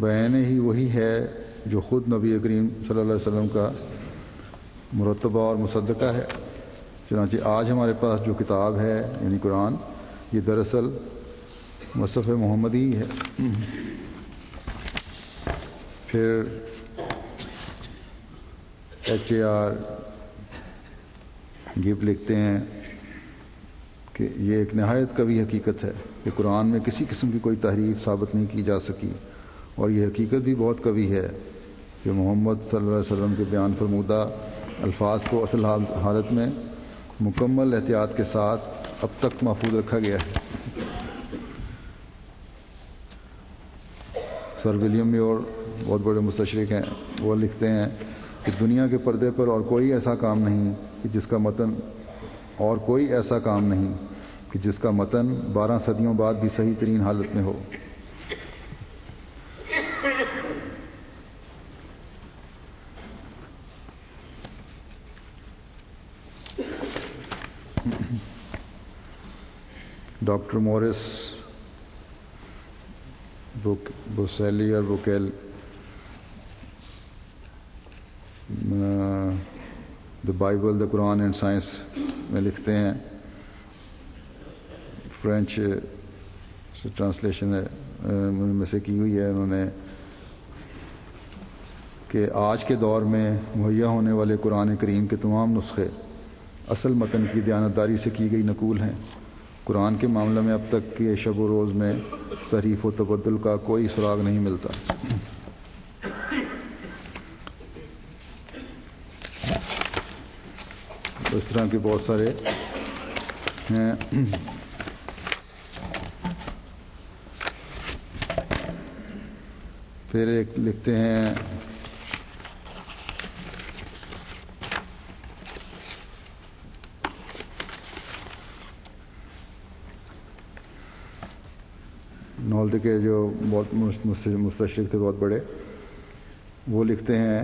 بیان ہی وہی ہے جو خود نبی کریم صلی اللہ علیہ وسلم کا مرتبہ اور مصدقہ ہے۔ چنانچہ آج ہمارے پاس جو کتاب ہے یعنی قرآن، یہ دراصل مصحف محمدی ہے۔ پھر HAR گفٹ لکھتے ہیں کہ یہ ایک نہایت قوی حقیقت ہے کہ قرآن میں کسی قسم کی کوئی تحریف ثابت نہیں کی جا سکی، اور یہ حقیقت بھی بہت قوی ہے کہ محمد صلی اللہ علیہ وسلم کے بیان فرمودہ الفاظ کو اصل حالت میں مکمل احتیاط کے ساتھ اب تک محفوظ رکھا گیا ہے۔ سر ولیم میور بہت بڑے مستشرق ہیں، وہ لکھتے ہیں کہ دنیا کے پردے پر اور کوئی ایسا کام نہیں کہ جس کا متن 12 صدیوں بعد بھی صحیح ترین حالت میں ہو۔ ڈاکٹر مورس بوسیلی اور Bucaille the Bible the Quran and science میں لکھتے ہیں، فرینچ سے ٹرانسلیشن ہے میں سے کی ہوئی ہے انہوں نے، کہ آج کے دور میں مہیا ہونے والے قرآن کریم کے تمام نسخے اصل متن کی دیانتداری سے کی گئی نقول ہیں۔ قرآن کے معاملے میں اب تک کے شب و روز میں تحریف و تبدل کا کوئی سراغ نہیں ملتا۔ تو اس طرح کے بہت سارے ہیں۔ پھر ایک لکھتے ہیں نولد کے جو بہت مستشرق تھے بہت بڑے، وہ لکھتے ہیں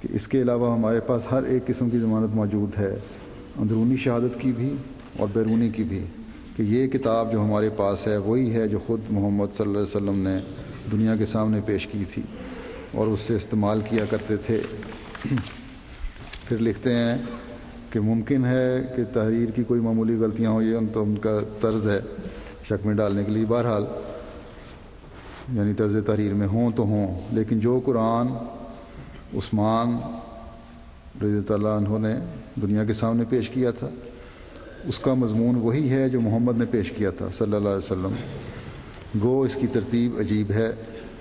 کہ اس کے علاوہ ہمارے پاس ہر ایک قسم کی ضمانت موجود ہے، اندرونی شہادت کی بھی اور بیرونی کی بھی، کہ یہ کتاب جو ہمارے پاس ہے وہی ہے جو خود محمد صلی اللہ علیہ وسلم نے دنیا کے سامنے پیش کی تھی اور اس سے استعمال کیا کرتے تھے۔ پھر لکھتے ہیں کہ ممکن ہے کہ تحریر کی کوئی معمولی غلطیاں ہوں، یہ تو ان کا طرز ہے شک میں ڈالنے کے لیے، بہرحال یعنی طرز تحریر میں ہوں تو ہوں، لیکن جو قرآن عثمان رضی اللہ عنہ نے دنیا کے سامنے پیش کیا تھا اس کا مضمون وہی ہے جو محمد نے پیش کیا تھا صلی اللہ علیہ وسلم۔ گو اس کی ترتیب عجیب ہے۔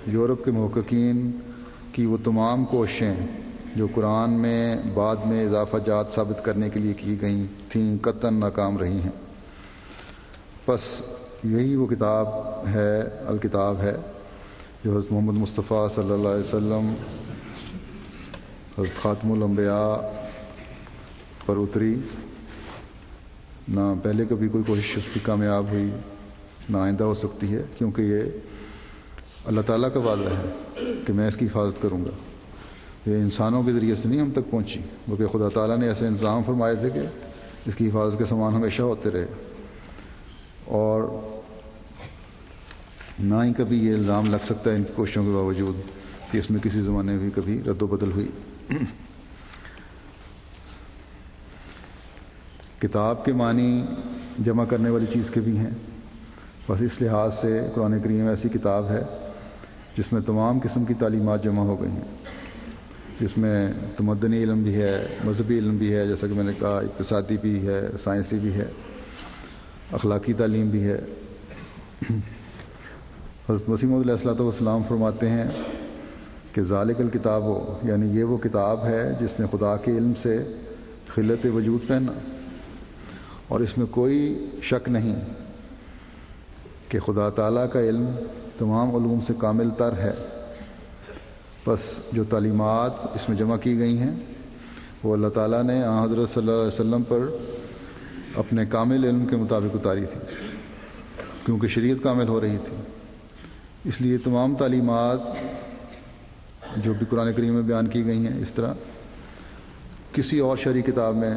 یورپ کے محققین کی وہ تمام کوششیں جو قرآن میں بعد میں اضافہ جات ثابت کرنے کے لیے کی گئی تھیں قطعاً ناکام رہی ہیں۔ بس یہی وہ کتاب ہے، الکتاب ہے جو حضرت محمد مصطفیٰ صلی اللہ علیہ وسلم حضرت خاتم الانبیاء پر اتری۔ نہ پہلے کبھی کوئی کوشش اس کی کامیاب ہوئی، نہ آئندہ ہو سکتی ہے، کیونکہ یہ اللہ تعالیٰ کا وعدہ ہے کہ میں اس کی حفاظت کروں گا۔ یہ انسانوں کے ذریعے سے نہیں ہم تک پہنچی، بلکہ خدا تعالیٰ نے ایسے انتظام فرمائے تھے کہ اس کی حفاظت کے سامان ہمیشہ ہوتے رہے، اور نہ ہی کبھی یہ الزام لگ سکتا ہے ان کی کوششوں کے باوجود کہ اس میں کسی زمانے میں بھی کبھی رد و بدل ہوئی۔ کتاب کے معنی جمع کرنے والی چیز کے بھی ہیں۔ بس اس لحاظ سے قرآن کریم ایسی کتاب ہے جس میں تمام قسم کی تعلیمات جمع ہو گئی ہیں، جس میں تمدنی علم بھی ہے، مذہبی علم بھی ہے، جیسا کہ میں نے کہا، اقتصادی بھی ہے، سائنسی بھی ہے، اخلاقی تعلیم بھی ہے۔ حضرت مسیح موعود علیہ الصلوۃ والسلام فرماتے ہیں کہ ذالک الکتاب ہو، یعنی یہ وہ کتاب ہے جس نے خدا کے علم سے خلت وجود پہنا، اور اس میں کوئی شک نہیں کہ خدا تعالیٰ کا علم تمام علوم سے کامل تر ہے۔ بس جو تعلیمات اس میں جمع کی گئی ہیں وہ اللہ تعالیٰ نے حضرت صلی اللہ علیہ وسلم پر اپنے کامل علم کے مطابق اتاری تھی، کیونکہ شریعت کامل ہو رہی تھی۔ اس لیے تمام تعلیمات جو بھی قرآن کریم میں بیان کی گئی ہیں، اس طرح کسی اور شرعی کتاب میں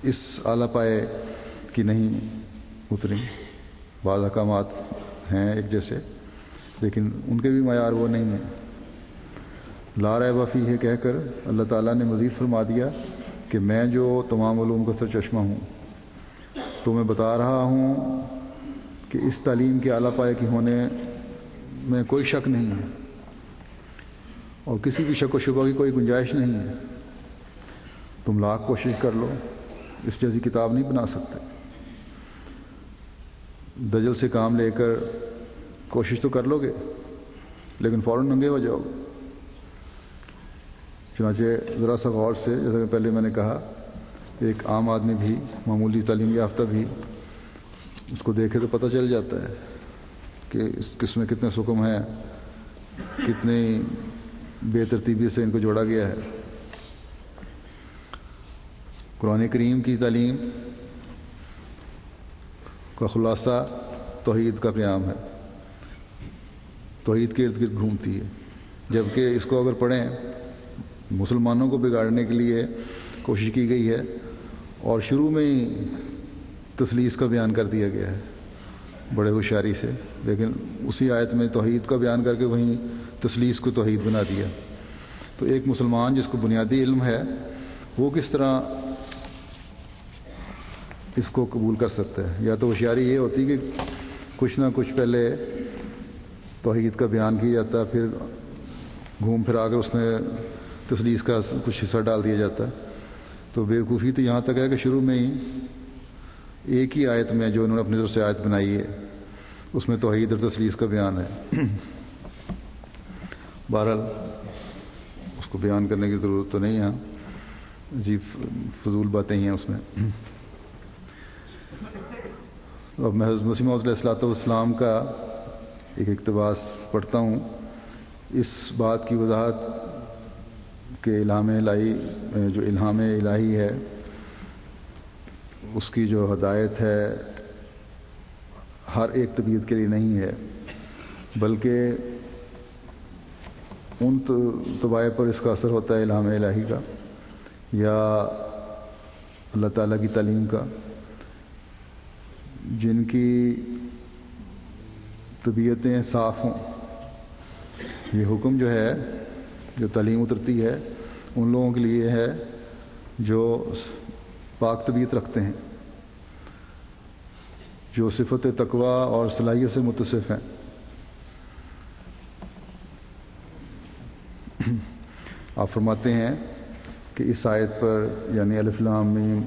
اس اعلیٰ پائے کی نہیں اتری۔ بعض احکامات ہیں ایک جیسے، لیکن ان کے بھی معیار وہ نہیں ہیں۔ لا ریب فیہ کہہ کر اللہ تعالیٰ نے مزید فرما دیا کہ میں جو تمام علوم کا سرچشمہ ہوں، تو میں بتا رہا ہوں کہ اس تعلیم کے اعلیٰ پائے کی ہونے میں کوئی شک نہیں ہے، اور کسی بھی شک و شبہ کی کوئی گنجائش نہیں ہے۔ تم لاکھ کوشش کر لو، اس جیسی کتاب نہیں بنا سکتے۔ دجل سے کام لے کر کوشش تو کر لو گے، لیکن فوراً ننگے ہو جاؤ گے۔ چنانچہ ذرا سا غور سے، جیسا کہ پہلے میں نے کہا، ایک عام آدمی بھی، معمولی تعلیم یافتہ بھی، اس کو دیکھے تو پتہ چل جاتا ہے کہ اس میں کتنے حکم ہیں، کتنی بے ترتیبی سے ان کو جوڑا گیا ہے۔ قرآن کریم کی تعلیم کا خلاصہ توحید کا قیام ہے، توحید کے ارد گرد گھومتی ہے، جبکہ اس کو اگر پڑھیں، مسلمانوں کو بگاڑنے کے لیے کوشش کی گئی ہے، اور شروع میں ہی تثلیث کا بیان کر دیا گیا ہے بڑے ہوشیاری سے، لیکن اسی آیت میں توحید کا بیان کر کے وہیں تثلیث کو توحید بنا دیا۔ تو ایک مسلمان جس کو بنیادی علم ہے، وہ کس طرح اس کو قبول کر سکتا ہے؟ یا تو ہوشیاری یہ ہوتی کہ کچھ نہ کچھ پہلے توحید کا بیان کیا جاتا ہے، پھر گھوم پھر آ کر اس میں تثلیث کا کچھ حصہ ڈال دیا جاتا ہے۔ تو بیوقوفی تو یہاں تک ہے کہ شروع میں ہی ایک ہی آیت میں، جو انہوں نے اپنی طرف سے آیت بنائی ہے، اس میں توحید اور تثلیث کا بیان ہے۔ بہرحال اس کو بیان کرنے کی ضرورت تو نہیں ہے، عجیب فضول باتیں ہی ہیں اس میں۔ اب میں حضرت مسیح موعود علیہ الصلوۃ والسلام کا ایک اقتباس پڑھتا ہوں، اس بات کی وضاحت کہ الہام الہی، جو الہام الہی ہے، اس کی جو ہدایت ہے ہر ایک طبیعت کے لیے نہیں ہے، بلکہ ان طبائع پر اس کا اثر ہوتا ہے الہام الہی کا یا اللہ تعالیٰ کی تعلیم کا، جن کی طبیعتیں صاف ہوں۔ یہ حکم جو ہے، جو تعلیم اترتی ہے، ان لوگوں کے لیے ہے جو پاک طبیعت رکھتے ہیں، جو صفت تقوی اور صلاحیت سے متصف ہیں۔ آپ فرماتے ہیں کہ اس آیت پر، یعنی الف لام میم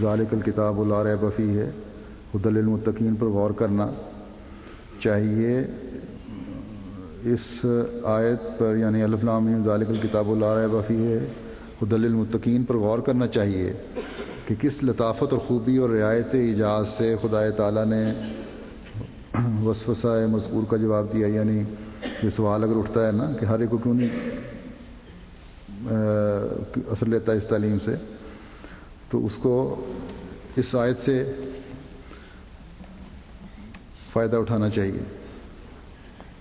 ذالک الکتاب لا ریب فیہ ھدی للمتقین پر غور کرنا چاہیے۔ اس آیت پر، یعنی الف لام میم ذالک الکتاب لا ریب فیہ ھدی للمتقین پر غور کرنا چاہیے کہ کس لطافت اور خوبی اور رعایت ایجاز سے خدائے تعالیٰ نے وسوسہ مذکور کا جواب دیا۔ یعنی یہ سوال اگر اٹھتا ہے نا کہ ہر ایک کو کیوں نہیں اثر لیتا ہے اس تعلیم سے، تو اس کو اس آیت سے فائدہ اٹھانا چاہیے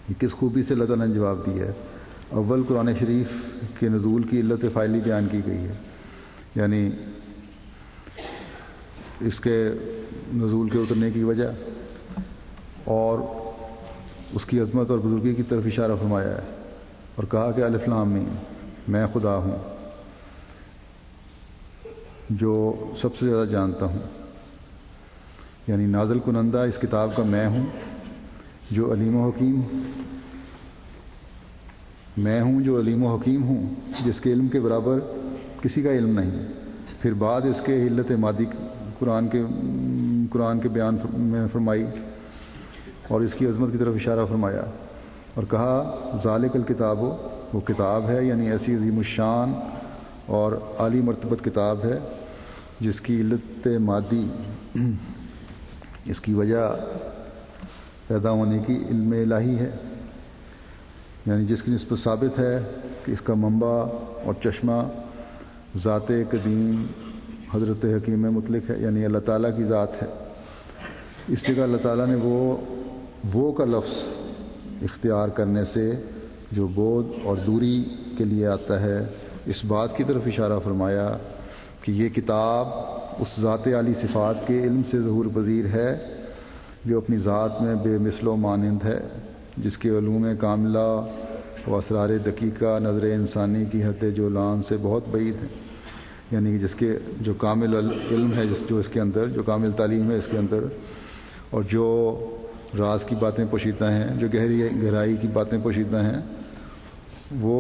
کہ کس خوبی سے اللہ تعالیٰ نے جواب دیا ہے۔ اول قرآن شریف کے نزول کی علت فاعلی بیان کی گئی ہے، یعنی اس کے نزول کے اترنے کی وجہ اور اس کی عظمت اور بزرگی کی طرف اشارہ فرمایا ہے، اور کہا کہ الف لام میم، میں خدا ہوں جو سب سے زیادہ جانتا ہوں۔ یعنی نازل کنندہ اس کتاب کا میں ہوں جو علیم و حکیم میں ہوں جو علیم و حکیم ہوں، جس کے علم کے برابر کسی کا علم نہیں۔ پھر بعد اس کے علت مادی قرآن کے بیان میں فرمائی اور اس کی عظمت کی طرف اشارہ فرمایا اور کہا ذالک الکتاب، وہ کتاب ہے یعنی ایسی عظیم الشان اور عالی مرتبت کتاب ہے جس کی علت مادی، اس کی وجہ پیدا ہونے کی علم الہی ہے، یعنی جس کی نسبت ثابت ہے کہ اس کا منبع اور چشمہ ذات قدیم حضرت حکیم مطلق ہے، یعنی اللہ تعالیٰ کی ذات ہے۔ اس جگہ اللہ تعالیٰ نے وہ کا لفظ اختیار کرنے سے جو بعد اور دوری کے لیے آتا ہے، اس بات کی طرف اشارہ فرمایا کہ یہ کتاب اس ذات عالی صفات کے علم سے ظہور پذیر ہے جو اپنی ذات میں بے مثل و مانند ہے، جس کے علوم کاملہ و اسرار دقیقہ نظر انسانی کی حد جولان سے بہت بعید ہے، یعنی جس کے جو کامل علم ہے، جو اس کے اندر جو کامل تعلیم ہے اس کے اندر، اور جو راز کی باتیں پوشیدہ ہیں، جو گہرائی کی باتیں پوشیدہ ہیں، وہ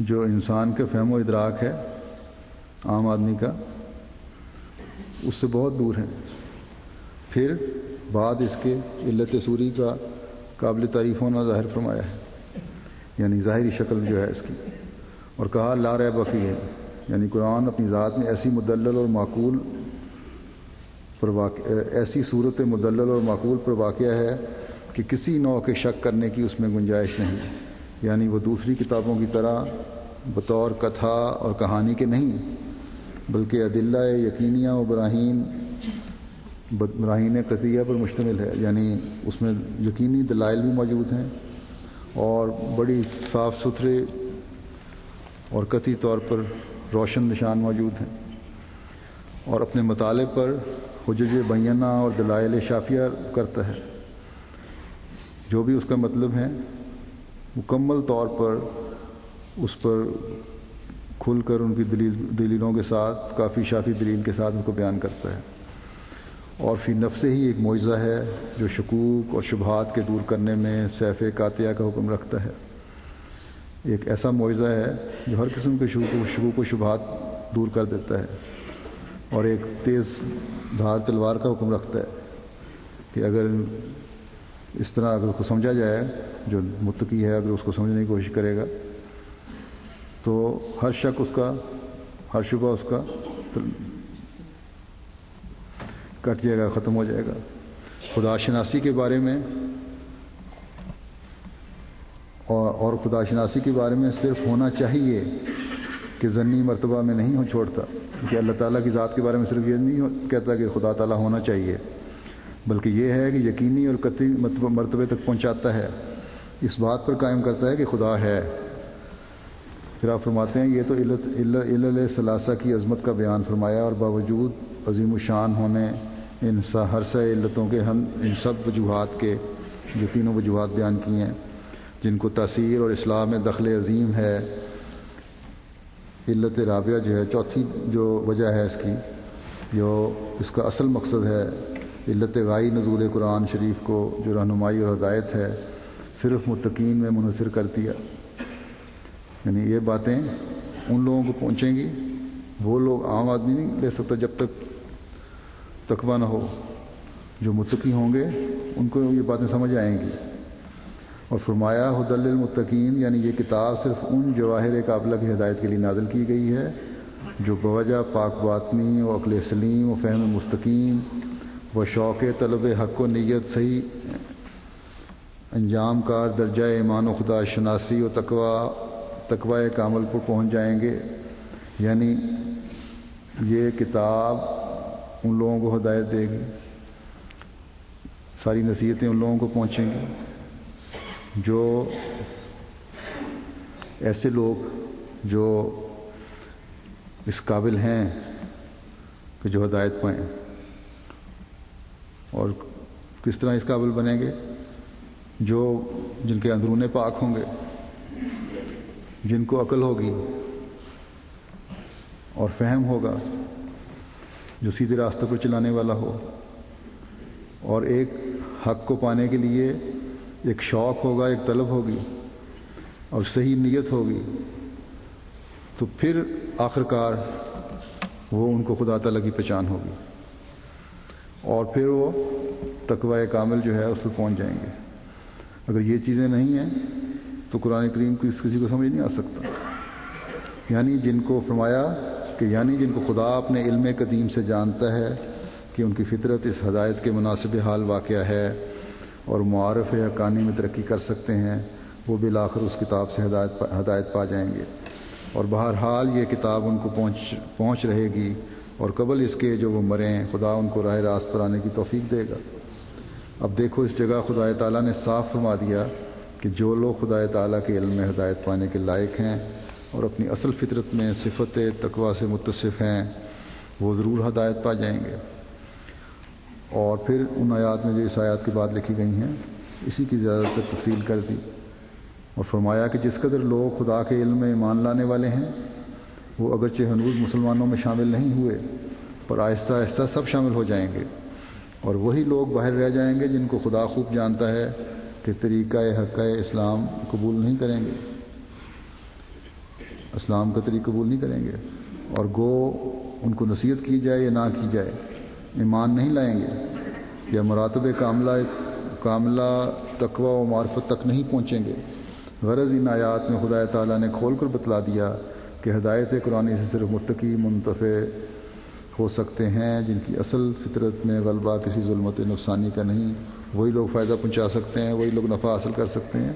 جو انسان کے فہم و ادراک ہے عام آدمی کا، اس سے بہت دور ہے۔ پھر بعد اس کے علت سوری کا قابل تعریف ہونا ظاہر فرمایا ہے، یعنی ظاہری شکل جو ہے اس کی، اور کہا لا ریب فیہ، یعنی قرآن اپنی ذات میں ایسی مدلل اور معقول ایسی صورت مدلل اور معقول پر واقع ہے کہ کسی نوع کے شک کرنے کی اس میں گنجائش نہیں، یعنی وہ دوسری کتابوں کی طرح بطور کتھا اور کہانی کے نہیں، بلکہ ادلہ یقینیہ و براہین قطعیہ پر مشتمل ہے، یعنی اس میں یقینی دلائل بھی موجود ہیں اور بڑی صاف ستھرے اور قطعی طور پر روشن نشان موجود ہیں، اور اپنے مطالب پر حجج بینہ اور دلائل شافیہ کرتا ہے، جو بھی اس کا مطلب ہے مکمل طور پر اس پر کھل کر ان کی دلیلوں کے ساتھ کافی شافی دلیل کے ساتھ اس کو بیان کرتا ہے، اور فی نفس ہی ایک معجزہ ہے جو شکوک اور شبہات کے دور کرنے میں سیف قاطعہ کا حکم رکھتا ہے، ایک ایسا معجزہ ہے جو ہر قسم کے شکوک و شبہات دور کر دیتا ہے، اور ایک تیز دھار تلوار کا حکم رکھتا ہے کہ اگر اس طرح اگر اس کو سمجھا جائے، جو متقی ہے اگر اس کو سمجھنے کی کوشش کرے گا تو ہر شک اس کا، ہر شبہ اس کا کٹ جائے گا، ختم ہو جائے گا۔ خدا شناسی کے بارے میں اور خدا شناسی کے بارے میں صرف ہونا چاہیے کہ ضمنی مرتبہ میں نہیں چھوڑتا، کہ اللہ تعالیٰ کی ذات کے بارے میں صرف یہ نہیں کہتا کہ خدا تعالیٰ ہونا چاہیے، بلکہ یہ ہے کہ یقینی اور قطعی مرتبے تک پہنچاتا ہے، اس بات پر قائم کرتا ہے کہ خدا ہے۔ پھر آپ فرماتے ہیں یہ تو علل ثلاثہ کی عظمت کا بیان فرمایا، اور باوجود عظیم الشان ہونے ان ہر سے علتوں کے ان سب وجوہات کے جو تینوں وجوہات بیان کی ہیں جن کو تاثیر اور اصلاح میں دخل عظیم ہے، علت رابعہ جو ہے چوتھی جو وجہ ہے اس کی، جو اس کا اصل مقصد ہے، علت غائی نزول قرآن شریف کو جو رہنمائی اور ہدایت ہے صرف متقین میں منحصر کر دیا، یعنی یہ باتیں ان لوگوں کو پہنچیں گی، وہ لوگ عام آدمی نہیں لے سکتا جب تک تقویٰ نہ ہو، جو متقی ہوں گے ان کو یہ باتیں سمجھ آئیں گی۔ اور فرمایا ہدی للمتقین، یعنی یہ کتاب صرف ان جواہر قابلہ کی ہدایت کے لیے نازل کی گئی ہے جو بوجہ پاک باطنی و عقل سلیم و فہم مستقیم و شوق طلب حق و نیت صحیح انجام کار درجہ ایمان و خدا شناسی و تقوی کامل پر پہنچ جائیں گے، یعنی یہ کتاب ان لوگوں کو ہدایت دے گی، ساری نصیحتیں ان لوگوں کو پہنچیں گی جو ایسے لوگ جو اس قابل ہیں کہ جو ہدایت پائیں۔ اور کس طرح اس قابل بنیں گے؟ جن کے اندرون پاک ہوں گے، جن کو عقل ہوگی اور فہم ہوگا، جو سیدھے راستے پر چلانے والا ہو، اور ایک حق کو پانے کے لیے ایک شوق ہوگا، ایک طلب ہوگی اور صحیح نیت ہوگی، تو پھر آخرکار وہ ان کو خدا تعالیٰ کی پہچان ہوگی، اور پھر وہ تقوی کامل جو ہے اس پہ پہنچ جائیں گے۔ اگر یہ چیزیں نہیں ہیں تو قرآن کریم کی کسی کو سمجھ نہیں آ سکتا۔ یعنی جن کو فرمایا کہ جن کو خدا اپنے علم قدیم سے جانتا ہے کہ ان کی فطرت اس ہدایت کے مناسب حال واقعہ ہے اور معارف حقانی میں ترقی کر سکتے ہیں، وہ بالآخر اس کتاب سے ہدایت پا جائیں گے، اور بہرحال یہ کتاب ان کو پہنچ رہے گی، اور قبل اس کے جو وہ مریں خدا ان کو راہ راست پر آنے کی توفیق دے گا۔ اب دیکھو اس جگہ خدا تعالیٰ نے صاف فرما دیا کہ جو لوگ خدا تعالیٰ کے علم میں ہدایت پانے کے لائق ہیں اور اپنی اصل فطرت میں صفت تقوی سے متصف ہیں، وہ ضرور ہدایت پا جائیں گے۔ اور پھر ان آیات میں جو اس آیات کی بات لکھی گئی ہیں اسی کی زیادہ تر تفصیل کر دی، اور فرمایا کہ جس قدر لوگ خدا کے علم میں ایمان لانے والے ہیں وہ اگرچہ ہنوز مسلمانوں میں شامل نہیں ہوئے، پر آہستہ آہستہ سب شامل ہو جائیں گے، اور وہی لوگ باہر رہ جائیں گے جن کو خدا خوب جانتا ہے کہ طریقہ حق اسلام قبول نہیں کریں گے، اسلام کا طریقہ قبول نہیں کریں گے، اور گو ان کو نصیحت کی جائے یا نہ کی جائے ایمان نہیں لائیں گے، یا مراتب کاملہ تقوی و معرفت تک نہیں پہنچیں گے۔ غرض ان آیات میں خدا تعالیٰ نے کھول کر بتلا دیا کہ ہدایت قرآن سے صرف متقی منتفع ہو سکتے ہیں جن کی اصل فطرت میں غلبہ کسی ظلمت نفسانی کا نہیں، وہی لوگ فائدہ پہنچا سکتے ہیں، وہی لوگ نفع حاصل کر سکتے ہیں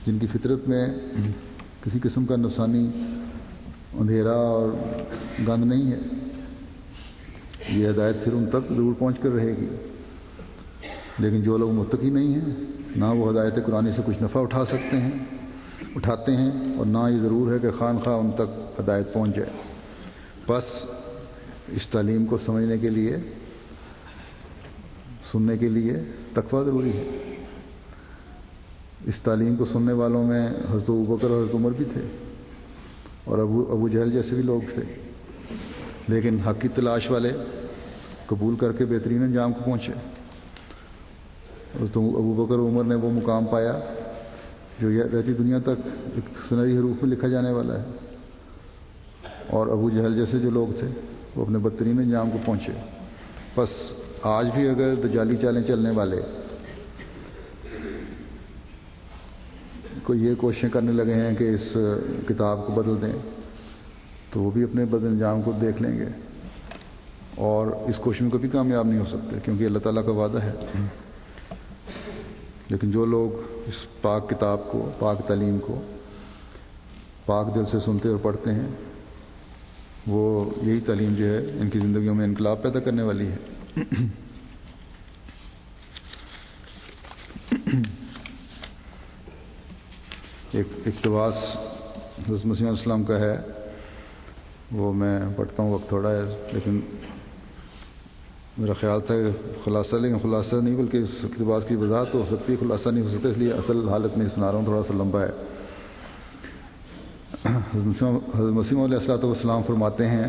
جن کی فطرت میں کسی قسم کا نفسانی اندھیرا اور گند نہیں ہے۔ یہ ہدایت پھر ان تک ضرور پہنچ کر رہے گی، لیکن جو لوگ متقی نہیں ہیں نہ وہ ہدایت قرآن سے کچھ نفع اٹھاتے ہیں اور نہ یہ ضرور ہے کہ خواہ ان تک ہدایت پہنچ جائے۔ بس اس تعلیم کو سمجھنے کے لیے، سننے کے لیے تقوی ضروری ہے۔ اس تعلیم کو سننے والوں میں حضرت ابوبکر اور حضرت عمر بھی تھے، اور ابو جہل جیسے بھی لوگ تھے، لیکن حق کی تلاش والے قبول کر کے بہترین انجام کو پہنچے۔ حضرت ابوبکر اور عمر نے وہ مقام پایا جو رہتی دنیا تک ایک سنہری حروف میں لکھا جانے والا ہے، اور ابو جہل جیسے جو لوگ تھے وہ اپنے بدترین انجام کو پہنچے۔ بس آج بھی اگر دجالی چالیں چلنے والے کو یہ کوششیں کرنے لگے ہیں کہ اس کتاب کو بدل دیں، تو وہ بھی اپنے بد انجام کو دیکھ لیں گے، اور اس کوشش میں کبھی کامیاب نہیں ہو سکتے، کیونکہ اللہ تعالیٰ کا وعدہ ہے۔ لیکن جو لوگ اس پاک کتاب کو، پاک تعلیم کو پاک دل سے سنتے اور پڑھتے ہیں، وہ یہی تعلیم جو ہے ان کی زندگیوں میں انقلاب پیدا کرنے والی ہے۔ ایک اقتباس حضرت مسیح علیہ السلام کا ہے، وہ میں پڑھتا ہوں، وقت تھوڑا ہے لیکن میرا خیال تھا خلاصہ، لیکن خلاصہ نہیں بلکہ اس اقتباس کی وضاحت تو ہو سکتی ہے، خلاصہ نہیں ہو سکتا، اس لیے اصل حالت میں سنا رہا ہوں، تھوڑا سا لمبا ہے۔ حضرت مسیح علیہ السلام فرماتے ہیں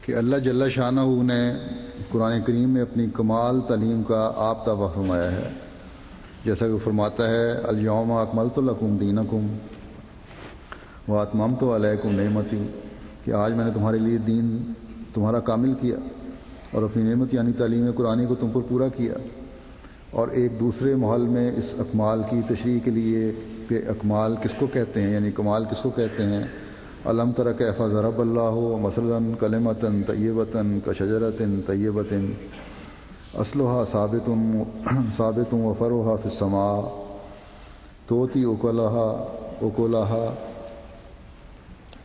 کہ اللہ جل شانہ نے قرآن کریم میں اپنی کمال تعلیم کا آپ تابع فرمایا ہے، جیسا کہ فرماتا ہے الیوم اکملت لکم دینکم واتممت علیکم نعمتی، کہ آج میں نے تمہارے لیے دین تمہارا کامل کیا اور اپنی نعمت یعنی تعلیم قرآنی کو تم پر پورا کیا۔ اور ایک دوسرے محل میں اس اکمال کی تشریح کے لیے کہ اکمال کس کو کہتے ہیں، یعنی کمال کس کو کہتے ہیں، الم تر کیف ضرب اللہ مثلا کلمۃ طیبۃ کشجرۃ طیبۃ اصلها ثابت وفرعها فی السماء تؤتی اکلها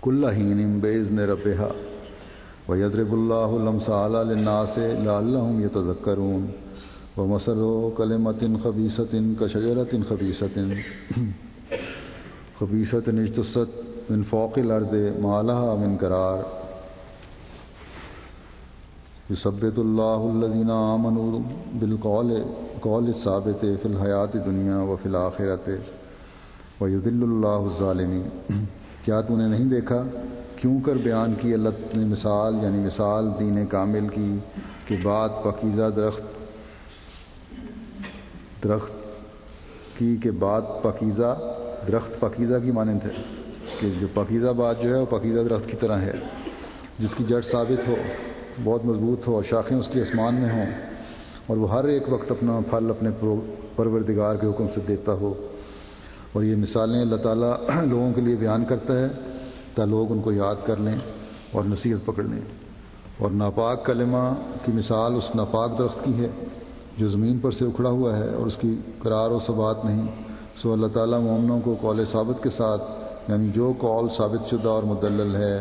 کل حین باذن ربها ویضرب اللہ الامثال للناس لعلهم یتذکرون ومثل کلمۃ خبیثۃ کشجرۃ خبیثۃ اجتثت من فوق الارض ما لها من قرار یثبت اللہ الذین آمنوا بالقول الثابت فی الحیات الدنیا وفی الآخرۃ ویذل اللہ الظالمین۔ کیا تو نے نہیں دیکھا کیوں کر بیان کی اللہ نے مثال، یعنی مثال دین کامل کی کہ بعد پاکیزہ درخت کی کہ بعد پاکیزہ درخت پاکیزہ کی مانند ہے، کہ جو پاکیزہ بات جو ہے وہ پاکیزہ درخت کی طرح ہے جس کی جڑ ثابت ہو، بہت مضبوط ہو اور شاخیں اس کی آسمان میں ہوں، اور وہ ہر ایک وقت اپنا پھل اپنے پروردگار کے حکم سے دیتا ہو۔ اور یہ مثالیں اللہ تعالیٰ لوگوں کے لیے بیان کرتا ہے تاکہ لوگ ان کو یاد کر لیں اور نصیحت پکڑ لیں۔ اور ناپاک کلمہ کی مثال اس ناپاک درخت کی ہے جو زمین پر سے اکھڑا ہوا ہے اور اس کی قرار و ثبات نہیں۔ سو اللہ تعالیٰ مومنوں کو قول ثابت کے ساتھ، یعنی جو قول ثابت شدہ اور مدلل ہے،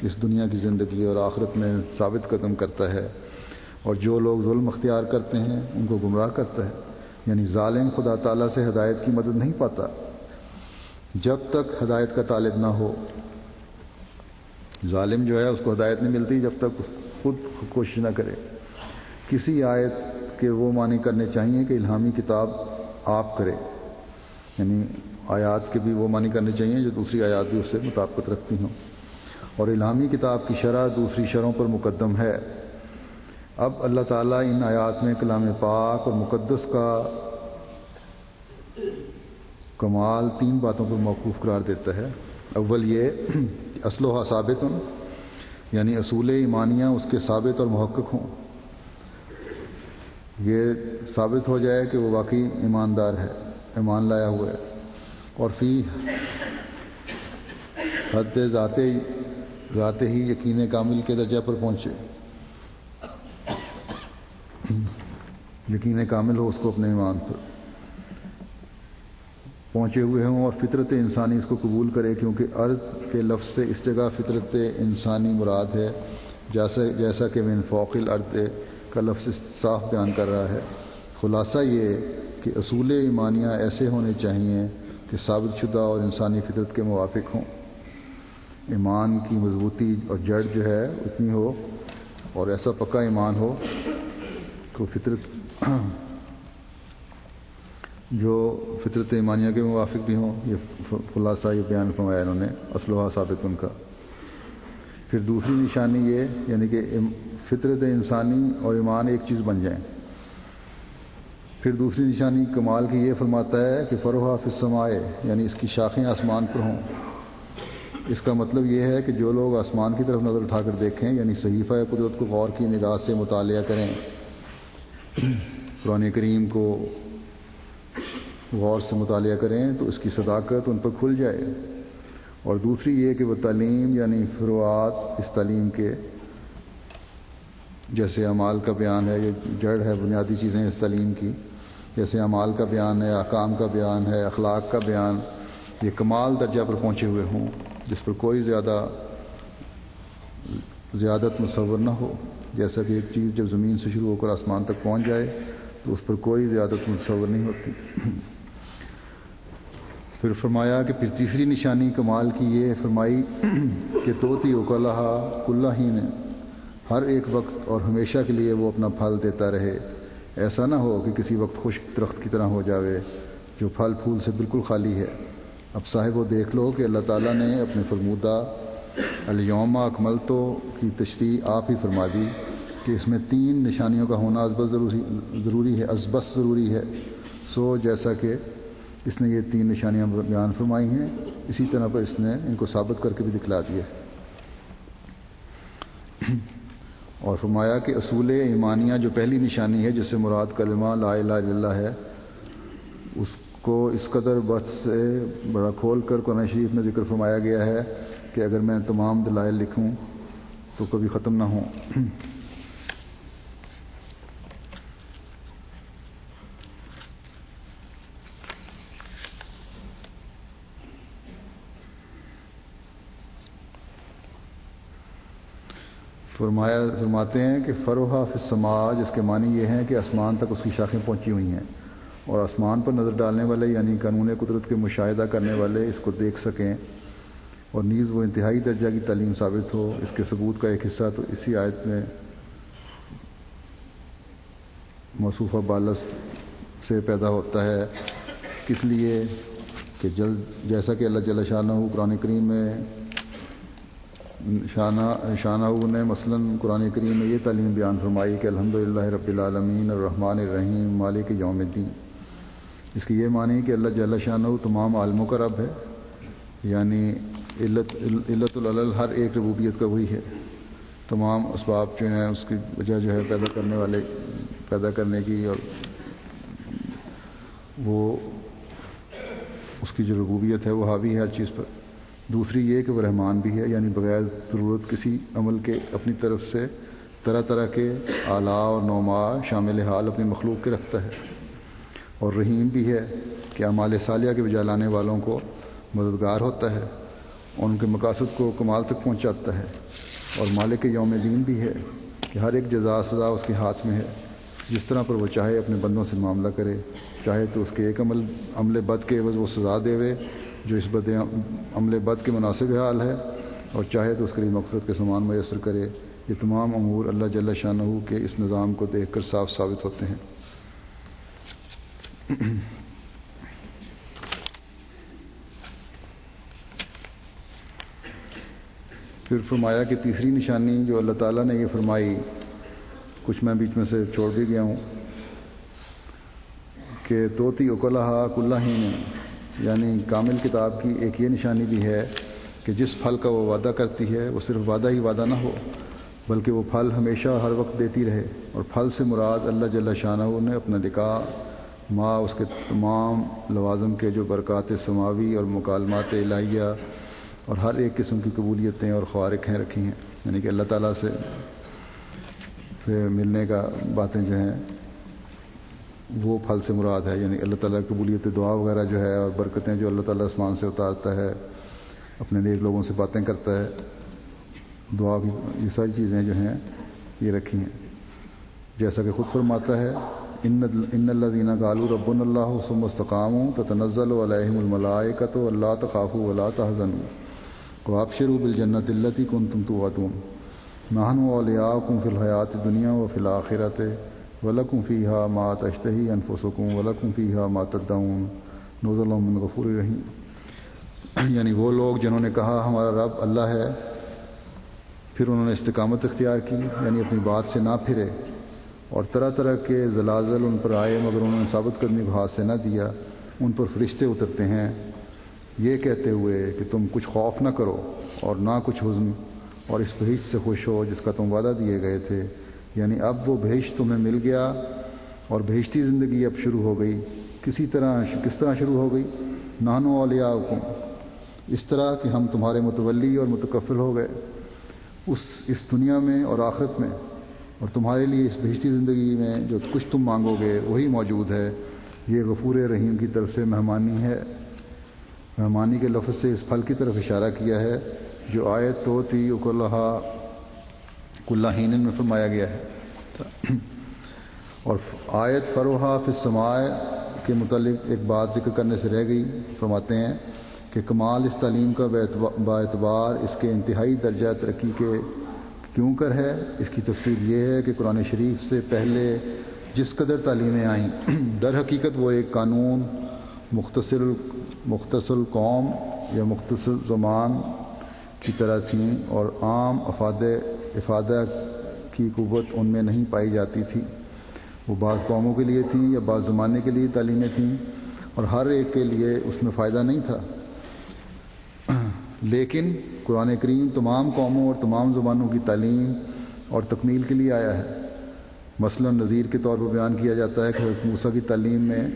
اس دنیا کی زندگی اور آخرت میں ثابت قدم کرتا ہے، اور جو لوگ ظلم اختیار کرتے ہیں ان کو گمراہ کرتا ہے۔ یعنی ظالم خدا تعالیٰ سے ہدایت کی مدد نہیں پاتا جب تک ہدایت کا طالب نہ ہو۔ ظالم جو ہے اس کو ہدایت نہیں ملتی جب تک اس خود کوشش نہ کرے۔ کسی آیت کے وہ معنی کرنے چاہیے کہ الہامی کتاب آپ کرے، یعنی آیات کے بھی وہ معنی کرنے چاہیے جو دوسری آیات بھی اس سے مطابقت رکھتی ہوں، اور الہامی کتاب کی شرح دوسری شرحوں پر مقدم ہے۔ اب اللہ تعالیٰ ان آیات میں کلام پاک اور مقدس کا کمال تین باتوں پر موقوف قرار دیتا ہے۔ اول یہ کہ اصلها ثابت، یعنی اصول ایمانیہ اس کے ثابت اور محقق ہوں، یہ ثابت ہو جائے کہ وہ واقعی ایماندار ہے، ایمان لایا ہوا ہے، اور فی حد ذاتے ہی یقین کامل کے درجہ پر پہنچے، یقین کامل ہو اس کو اپنے ایمان پر پہنچے ہوئے ہوں، اور فطرت انسانی اس کو قبول کرے، کیونکہ ارض کے لفظ سے اس جگہ فطرت انسانی مراد ہے، جیسا کہ من فوق الارض کا لفظ صاف بیان کر رہا ہے۔ خلاصہ یہ کہ اصول ایمانیہ ایسے ہونے چاہیے کہ ثابت شدہ اور انسانی فطرت کے موافق ہوں۔ ایمان کی مضبوطی اور جڑ جو ہے اتنی ہو اور ایسا پکا ایمان ہو تو فطرت جو فطرت ایمانیہ کے موافق بھی ہوں۔ یہ خلاصہ یہ بیان فرمایا انہوں نے، اصلها ثابت ان کا۔ پھر دوسری نشانی یہ، یعنی کہ فطرت انسانی اور ایمان ایک چیز بن جائیں۔ پھر دوسری نشانی کمال کی یہ فرماتا ہے کہ فرعها فی السماء، یعنی اس کی شاخیں آسمان پر ہوں۔ اس کا مطلب یہ ہے کہ جو لوگ آسمان کی طرف نظر اٹھا کر دیکھیں، یعنی صحیفہ قدرت کو غور کی نگاہ سے مطالعہ کریں، قرآن کریم کو غور سے مطالعہ کریں تو اس کی صداقت ان پر کھل جائے۔ اور دوسری یہ کہ وہ تعلیم، یعنی فروعات اس تعلیم کے، جیسے اعمال کا بیان ہے، یہ جڑ ہے، بنیادی چیزیں اس تعلیم کی، جیسے اعمال کا بیان ہے، احکام کا بیان ہے، اخلاق کا بیان، یہ کمال درجہ پر پہنچے ہوئے ہوں جس پر کوئی زیادت متصور نہ ہو۔ جیسا کہ ایک چیز جب زمین سے شروع ہو کر آسمان تک پہنچ جائے تو اس پر کوئی زیادت متصور نہیں ہوتی۔ پھر فرمایا کہ پھر تیسری نشانی کمال کی یہ فرمائی کہ توتی اکلہا کلہین، ہر ایک وقت اور ہمیشہ کے لیے وہ اپنا پھل دیتا رہے، ایسا نہ ہو کہ کسی وقت خشک درخت کی طرح ہو جاوے جو پھل پھول سے بالکل خالی ہے۔ اب صاحب وہ دیکھ لو کہ اللہ تعالیٰ نے اپنے فرمودہ الیوم اکملت کی تشریح آپ ہی فرما دی کہ اس میں تین نشانیوں کا ہونا ازبس ضروری ہے۔ سو جیسا کہ اس نے یہ تین نشانیاں بیان فرمائی ہیں، اسی طرح پر اس نے ان کو ثابت کر کے بھی دکھلا دیا۔ اور فرمایا کہ اصول ایمانیہ جو پہلی نشانی ہے جس سے مراد کلمہ لا الہ الا اللہ ہے، اس کو اس قدر بس سے بڑا کھول کر قرآن شریف میں ذکر فرمایا گیا ہے کہ اگر میں تمام دلائل لکھوں تو کبھی ختم نہ ہوں۔ فرماتے ہیں کہ فرعها فی السماء، جس کے معنی یہ ہیں کہ آسمان تک اس کی شاخیں پہنچی ہوئی ہیں، اور آسمان پر نظر ڈالنے والے یعنی قانون قدرت کے مشاہدہ کرنے والے اس کو دیکھ سکیں، اور نیز وہ انتہائی درجہ کی تعلیم ثابت ہو۔ اس کے ثبوت کا ایک حصہ تو اسی آیت میں موصوفہ بالس سے پیدا ہوتا ہے، کس لیے کہ جیسا کہ اللہ جل شانہ قرآن کریم میں شانہ نے مثلا قرآن کریم میں یہ تعلیم بیان فرمائی کہ الحمدللہ رب العالمین الرحمن الرحیم مالک یوم الدین. اس کی یہ معنی کہ اللہ جل شانہ تمام عالموں کا رب ہے، یعنی علت العلل ہر ایک ربوبیت کا وہی ہے. تمام اسباب جو ہیں اس کی وجہ جو ہے پیدا کرنے کی، اور وہ اس کی جو ربوبیت ہے وہ حاوی ہے ہر چیز پر. دوسری یہ کہ وہ رحمان بھی ہے، یعنی بغیر ضرورت کسی عمل کے اپنی طرف سے طرح طرح کے آلاء اور نوما شامل حال اپنی مخلوق کے رکھتا ہے. اور رحیم بھی ہے کہ اعمال صالحہ کے بجا لانے والوں کو مددگار ہوتا ہے، ان کے مقاصد کو کمال تک پہنچاتا ہے. اور مالک یوم دین بھی ہے کہ ہر ایک جزا سزا اس کے ہاتھ میں ہے، جس طرح پر وہ چاہے اپنے بندوں سے معاملہ کرے. چاہے تو اس کے ایک عمل بد کے عوض وہ سزا دے جو اس عمل بد کے مناسب حال ہے، اور چاہے تو اس کے لیے مغفرت کے سامان میسر کرے. یہ تمام امور اللہ جل شانہ کے اس نظام کو دیکھ کر صاف ثابت ہوتے ہیں. پھر فرمایا کہ تیسری نشانی جو اللہ تعالیٰ نے یہ فرمائی، کچھ میں بیچ میں سے چھوڑ بھی گیا ہوں، کہ توتی اکلہا کلہ ہی نے، یعنی کامل کتاب کی ایک یہ نشانی بھی ہے کہ جس پھل کا وہ وعدہ کرتی ہے وہ صرف وعدہ ہی وعدہ نہ ہو، بلکہ وہ پھل ہمیشہ ہر وقت دیتی رہے. اور پھل سے مراد اللہ جل شانہ نے اپنا لقاء ماں اس کے تمام لوازم کے جو برکات سماوی اور مکالمات الہیہ اور ہر ایک قسم کی قبولیتیں اور خوارق ہیں رکھی ہیں. یعنی کہ اللہ تعالیٰ سے ملنے کا باتیں جو ہیں وہ پھل سے مراد ہے. یعنی اللہ تعالیٰ کی قبولیت دعا وغیرہ جو ہے، اور برکتیں جو اللہ تعالیٰ آسمان سے اتارتا ہے، اپنے نیک لوگوں سے باتیں کرتا ہے، دعا بھی، یہ ساری چیزیں جو ہیں یہ رکھی ہیں. جیسا کہ خود فرماتا ہے ان الذین قالوا ربنا اللہ ثم استقاموا تتنزل علیہم الملائکۃ الا تخافوا ولا تحزنوا وابشروا بالجنۃ التی کنتم توعدون نحن اولیاؤکم فی الحیاۃ الدنیا وفی الآخرۃ وَلَكُمْ فِيهَا مَا تَشْتَهِي أَنفُسُكُمْ وَلَكُمْ فِيهَا مَا تَدَّعُونَ نُزُلٌ مِّن غَفُورٍ رَحِيمٍ. یعنی وہ لوگ جنہوں نے کہا ہمارا رب اللہ ہے، پھر انہوں نے استقامت اختیار کی، یعنی اپنی بات سے نہ پھرے، اور طرح طرح کے زلازل ان پر آئے مگر انہوں نے ثابت قدمی کو ہاتھ سے نہ دیا. ان پر فرشتے اترتے ہیں یہ کہتے ہوئے کہ تم کچھ خوف نہ کرو اور نہ کچھ حزن، اور اس بہشت سے خوش ہو جس کا تم وعدہ دیے گئے تھے. یعنی اب وہ بہشت تمہیں مل گیا اور بہشتی زندگی اب شروع ہو گئی. کس طرح شروع ہو گئی؟ نحن اولیاؤکم، اس طرح کہ ہم تمہارے متولی اور متکفل ہو گئے اس دنیا میں اور آخرت میں، اور تمہارے لیے اس بہشتی زندگی میں جو کچھ تم مانگو گے وہی موجود ہے. یہ غفور رحیم کی طرف سے مہمانی ہے. مہمانی کے لفظ سے اس پھل کی طرف اشارہ کیا ہے جو آیت توتی اکلہا کلہ ہین میں فرمایا گیا ہے. اور آیت فروہا فی السماء کے متعلق ایک بات ذکر کرنے سے رہ گئی. فرماتے ہیں کہ کمال اس تعلیم کا باعتبار اس کے انتہائی درجہ ترقی کے کیوں کر ہے. اس کی تفصیل یہ ہے کہ قرآن شریف سے پہلے جس قدر تعلیمیں آئیں در حقیقت وہ ایک قانون مختصر قوم یا مختصر زمان کی طرح تھیں، اور عام افادہ کی قوت ان میں نہیں پائی جاتی تھی. وہ بعض قوموں کے لیے تھیں یا بعض زمانے کے لیے تعلیمیں تھیں، اور ہر ایک کے لیے اس میں فائدہ نہیں تھا. لیکن قرآن کریم تمام قوموں اور تمام زبانوں کی تعلیم اور تکمیل کے لیے آیا ہے. مثلا نذیر کے طور پر بیان کیا جاتا ہے کہ حضرت موسیٰ کی تعلیم میں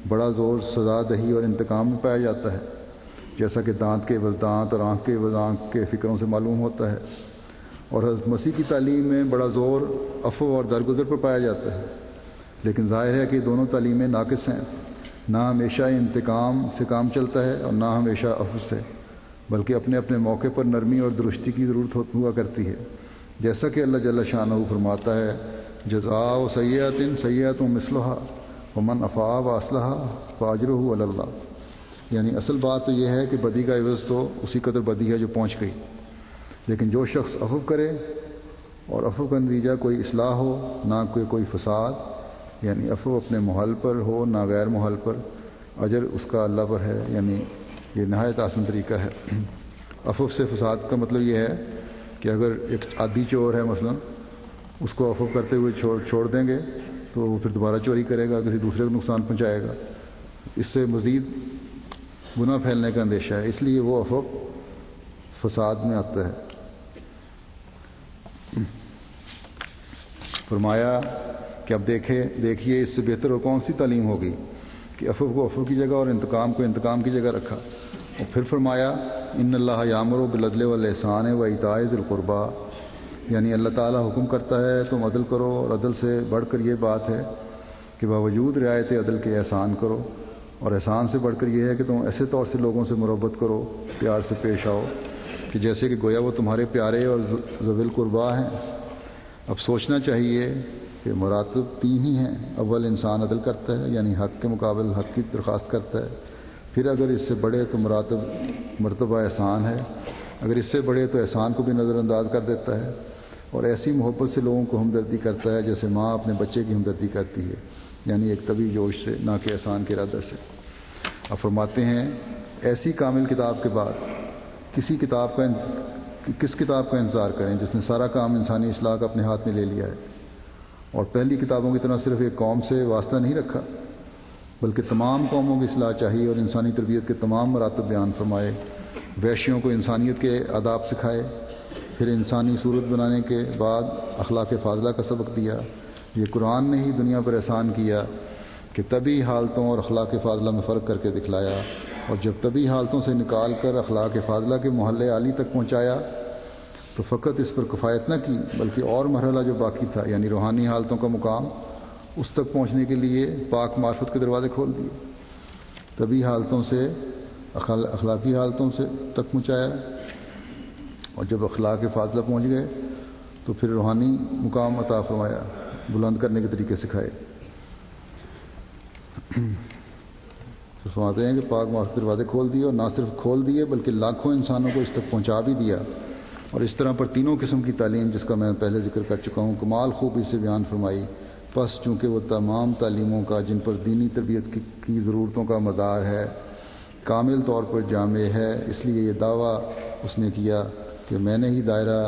بڑا زور سزا دہی اور انتقام میں پایا جاتا ہے، جیسا کہ دانت کے عوض دانت اور آنکھ کے عوض آنکھ کے فکروں سے معلوم ہوتا ہے. اور حضرت مسیح کی تعلیم میں بڑا زور عفو اور درگزر پر پایا جاتا ہے. لیکن ظاہر ہے کہ دونوں تعلیمیں ناقص ہیں. نہ ہمیشہ انتقام سے کام چلتا ہے اور نہ ہمیشہ عفو سے، بلکہ اپنے اپنے موقع پر نرمی اور درستی کی ضرورت ہوا کرتی ہے. جیسا کہ اللہ جل شانہ فرماتا ہے جزاء سیئۃ سیئۃ مثلھا ومن عفا واصلح فاجرہ علی اللہ. یعنی اصل بات تو یہ ہے کہ بدی کا عوض تو اسی قدر بدی ہے جو پہنچ گئی، لیکن جو شخص عفو کرے اور عفو کا نتیجہ کوئی اصلاح ہو، نہ کوئی فساد، یعنی عفو اپنے محل پر ہو نہ غیر محل پر، اجر اس کا اللہ پر ہے، یعنی یہ نہایت آسان طریقہ ہے۔ عفو سے فساد کا مطلب یہ ہے کہ اگر ایک عادی چور ہے مثلا، اس کو عفو کرتے ہوئے چھوڑ دیں گے تو وہ پھر دوبارہ چوری کرے گا، کسی دوسرے کو نقصان پہنچائے گا، اس سے مزید گناہ پھیلنے کا اندیشہ ہے، اس لیے وہ عفو فساد میں آتا ہے۔ فرمایا کہ اب دیکھیے اس سے بہتر اور کون سی تعلیم ہوگی کہ عفو کو عفو کی جگہ اور انتقام کو انتقام کی جگہ رکھا۔ اور پھر فرمایا ان اللہ یامر بالعدل والاحسان وایتاء ذی القربی، یعنی اللہ تعالیٰ حکم کرتا ہے تم عدل کرو، اور عدل سے بڑھ کر یہ بات ہے کہ باوجود رعایت عدل کے احسان کرو، اور احسان سے بڑھ کر یہ ہے کہ تم ایسے طور سے لوگوں سے محبت کرو، پیار سے پیش آؤ کہ جیسے کہ گویا وہ تمہارے پیارے اور ذوی القربی ہیں۔ اب سوچنا چاہیے کہ مراتب 3 ہی ہیں۔ اول انسان عدل کرتا ہے، یعنی حق کے مقابل حق کی درخواست کرتا ہے، پھر اگر اس سے بڑھے تو مرتبہ احسان ہے، اگر اس سے بڑھے تو احسان کو بھی نظر انداز کر دیتا ہے، اور ایسی محبت سے لوگوں کو ہمدردی کرتا ہے جیسے ماں اپنے بچے کی ہمدردی کرتی ہے، یعنی ایک طبی جوش سے، نہ کہ احسان کے ارادہ سے۔ اب فرماتے ہیں ایسی کامل کتاب کے بعد کس کتاب کا انتظار کریں جس نے سارا کام انسانی اصلاح کا اپنے ہاتھ میں لے لیا ہے، اور پہلی کتابوں کی طرح صرف ایک قوم سے واسطہ نہیں رکھا بلکہ تمام قوموں کی اصلاح چاہیے، اور انسانی تربیت کے تمام مراتب بیان فرمائے، وحشیوں کو انسانیت کے آداب سکھائے، پھر انسانی صورت بنانے کے بعد اخلاق فاضلہ کا سبق دیا۔ یہ قرآن نے ہی دنیا پر احسان کیا کہ طبی حالتوں اور اخلاق فاضلہ میں فرق کر کے دکھلایا، اور جب طبی حالتوں سے نکال کر اخلاق فاضلہ کے محل عالی تک پہنچایا تو فقط اس پر کفایت نہ کی بلکہ اور مرحلہ جو باقی تھا، یعنی روحانی حالتوں کا مقام، اس تک پہنچنے کے لیے پاک معرفت کے دروازے کھول دیے۔ طبی حالتوں سے اخلاقی حالتوں سے تک پہنچایا، اور جب اخلاق فاضلہ پہنچ گئے تو پھر روحانی مقام عطا فرمایا، بلند کرنے کے طریقے سکھائے۔ فرماتے ہیں کہ پاک معرفت کے دروازے کھول دیے، اور نہ صرف کھول دیے بلکہ لاکھوں انسانوں کو اس تک پہنچا بھی دیا، اور اس طرح پر تینوں قسم کی تعلیم جس کا میں پہلے ذکر کر چکا ہوں کمال خوبی سے بیان فرمائی۔ پس چونکہ وہ تمام تعلیموں کا جن پر دینی تربیت کی ضرورتوں کا مدار ہے کامل طور پر جامع ہے، اس لیے یہ دعویٰ اس نے کیا کہ میں نے ہی دائرہ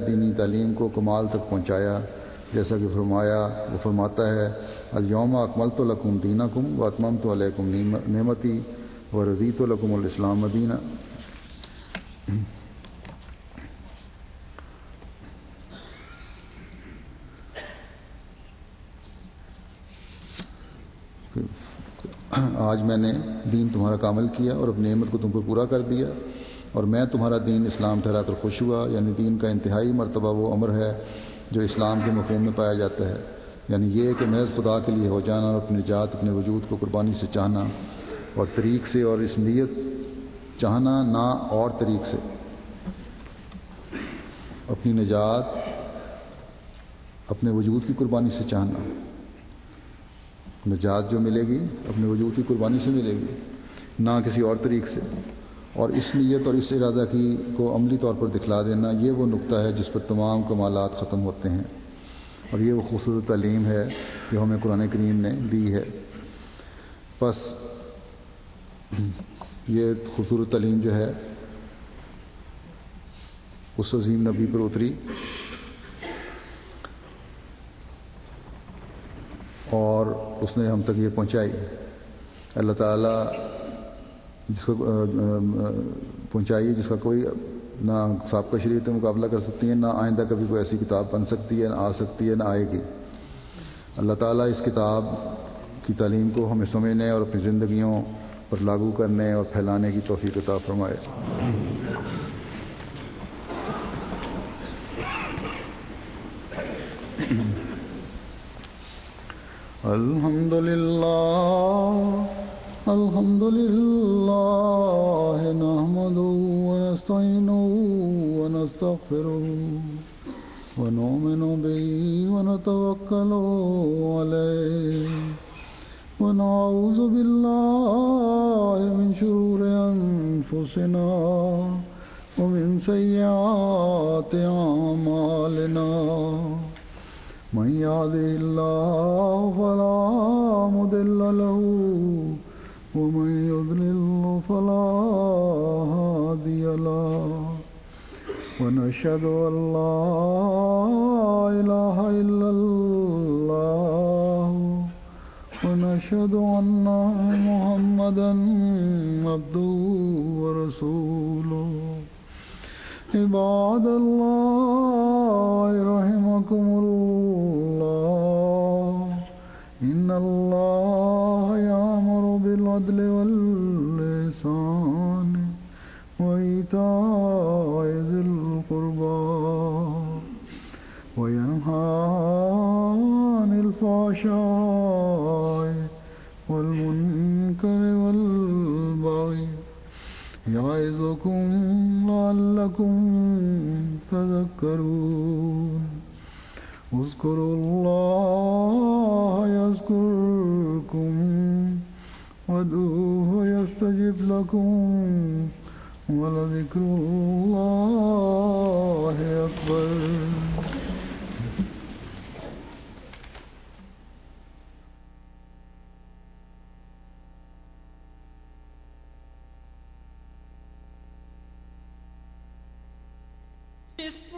دینی تعلیم کو کمال تک پہنچایا، جیسا کہ وہ فرماتا ہے الیوم اکملت لکم دینکم واتممت علیکم نعمتی ورضیت لکم الاسلام دینہ۔ آج میں نے دین تمہارا کامل کیا اور اپنی نعمت کو تم پر پورا کر دیا، اور میں تمہارا دین اسلام ٹھہرا کر خوش ہوا، یعنی دین کا انتہائی مرتبہ وہ امر ہے جو اسلام کے مفہوم میں پایا جاتا ہے، یعنی یہ کہ محض خدا کے لیے ہو جانا اور اپنی نجات اپنے وجود کو قربانی سے چاہنا اور طریق سے، اور اس نیت چاہنا نہ اور طریق سے، اپنی نجات اپنے وجود کی قربانی سے چاہنا، نجات جو ملے گی اپنے وجود کی قربانی سے ملے گی، نہ کسی اور طریق سے، اور اس نیت اور اس ارادہ کو عملی طور پر دکھلا دینا، یہ وہ نقطہ ہے جس پر تمام کمالات ختم ہوتے ہیں، اور یہ وہ خوبصورت تعلیم ہے جو ہمیں قرآن کریم نے دی ہے۔ بس یہ خوبصورت تعلیم جو ہے اس عظیم نبی پر اتری، اور اس نے ہم تک یہ پہنچائی۔ اللہ تعالیٰ جس کو پہنچائی جس کا کوئی نہ سابقہ شریعت مقابلہ کر سکتی ہے، نہ آئندہ کبھی کوئی ایسی کتاب بن سکتی ہے، نہ آ سکتی ہے، نہ آئے گی۔ اللہ تعالیٰ اس کتاب کی تعلیم کو ہمیں سمجھنے اور اپنی زندگیوں پر لاگو کرنے اور پھیلانے کی توفیق عطا فرمائے۔ الحمد للہ نحمدہ ونستعینہ ونستغفرہ ونؤمن بہ ونتوکل علیہ ونعوذ باللہ من شرور انفسنا ومن سیئات اعمالنا من يهده الله فلا مضل له ومن يضلل فلا هادي له ونشهد أن لا إله إلا الله ونشهد أن محمدا عبده ورسوله عباد الله رحمكم الله إن الله يأمر بالعدل والإحسان وإيتاء ذي القربى وينهى عن الفحشاء والمنكر والبغي يعظكم لعلكم تذكرون اذكروا الله يذكركم وادعوه يستجب لكم ولذكر الله أكبر. بسم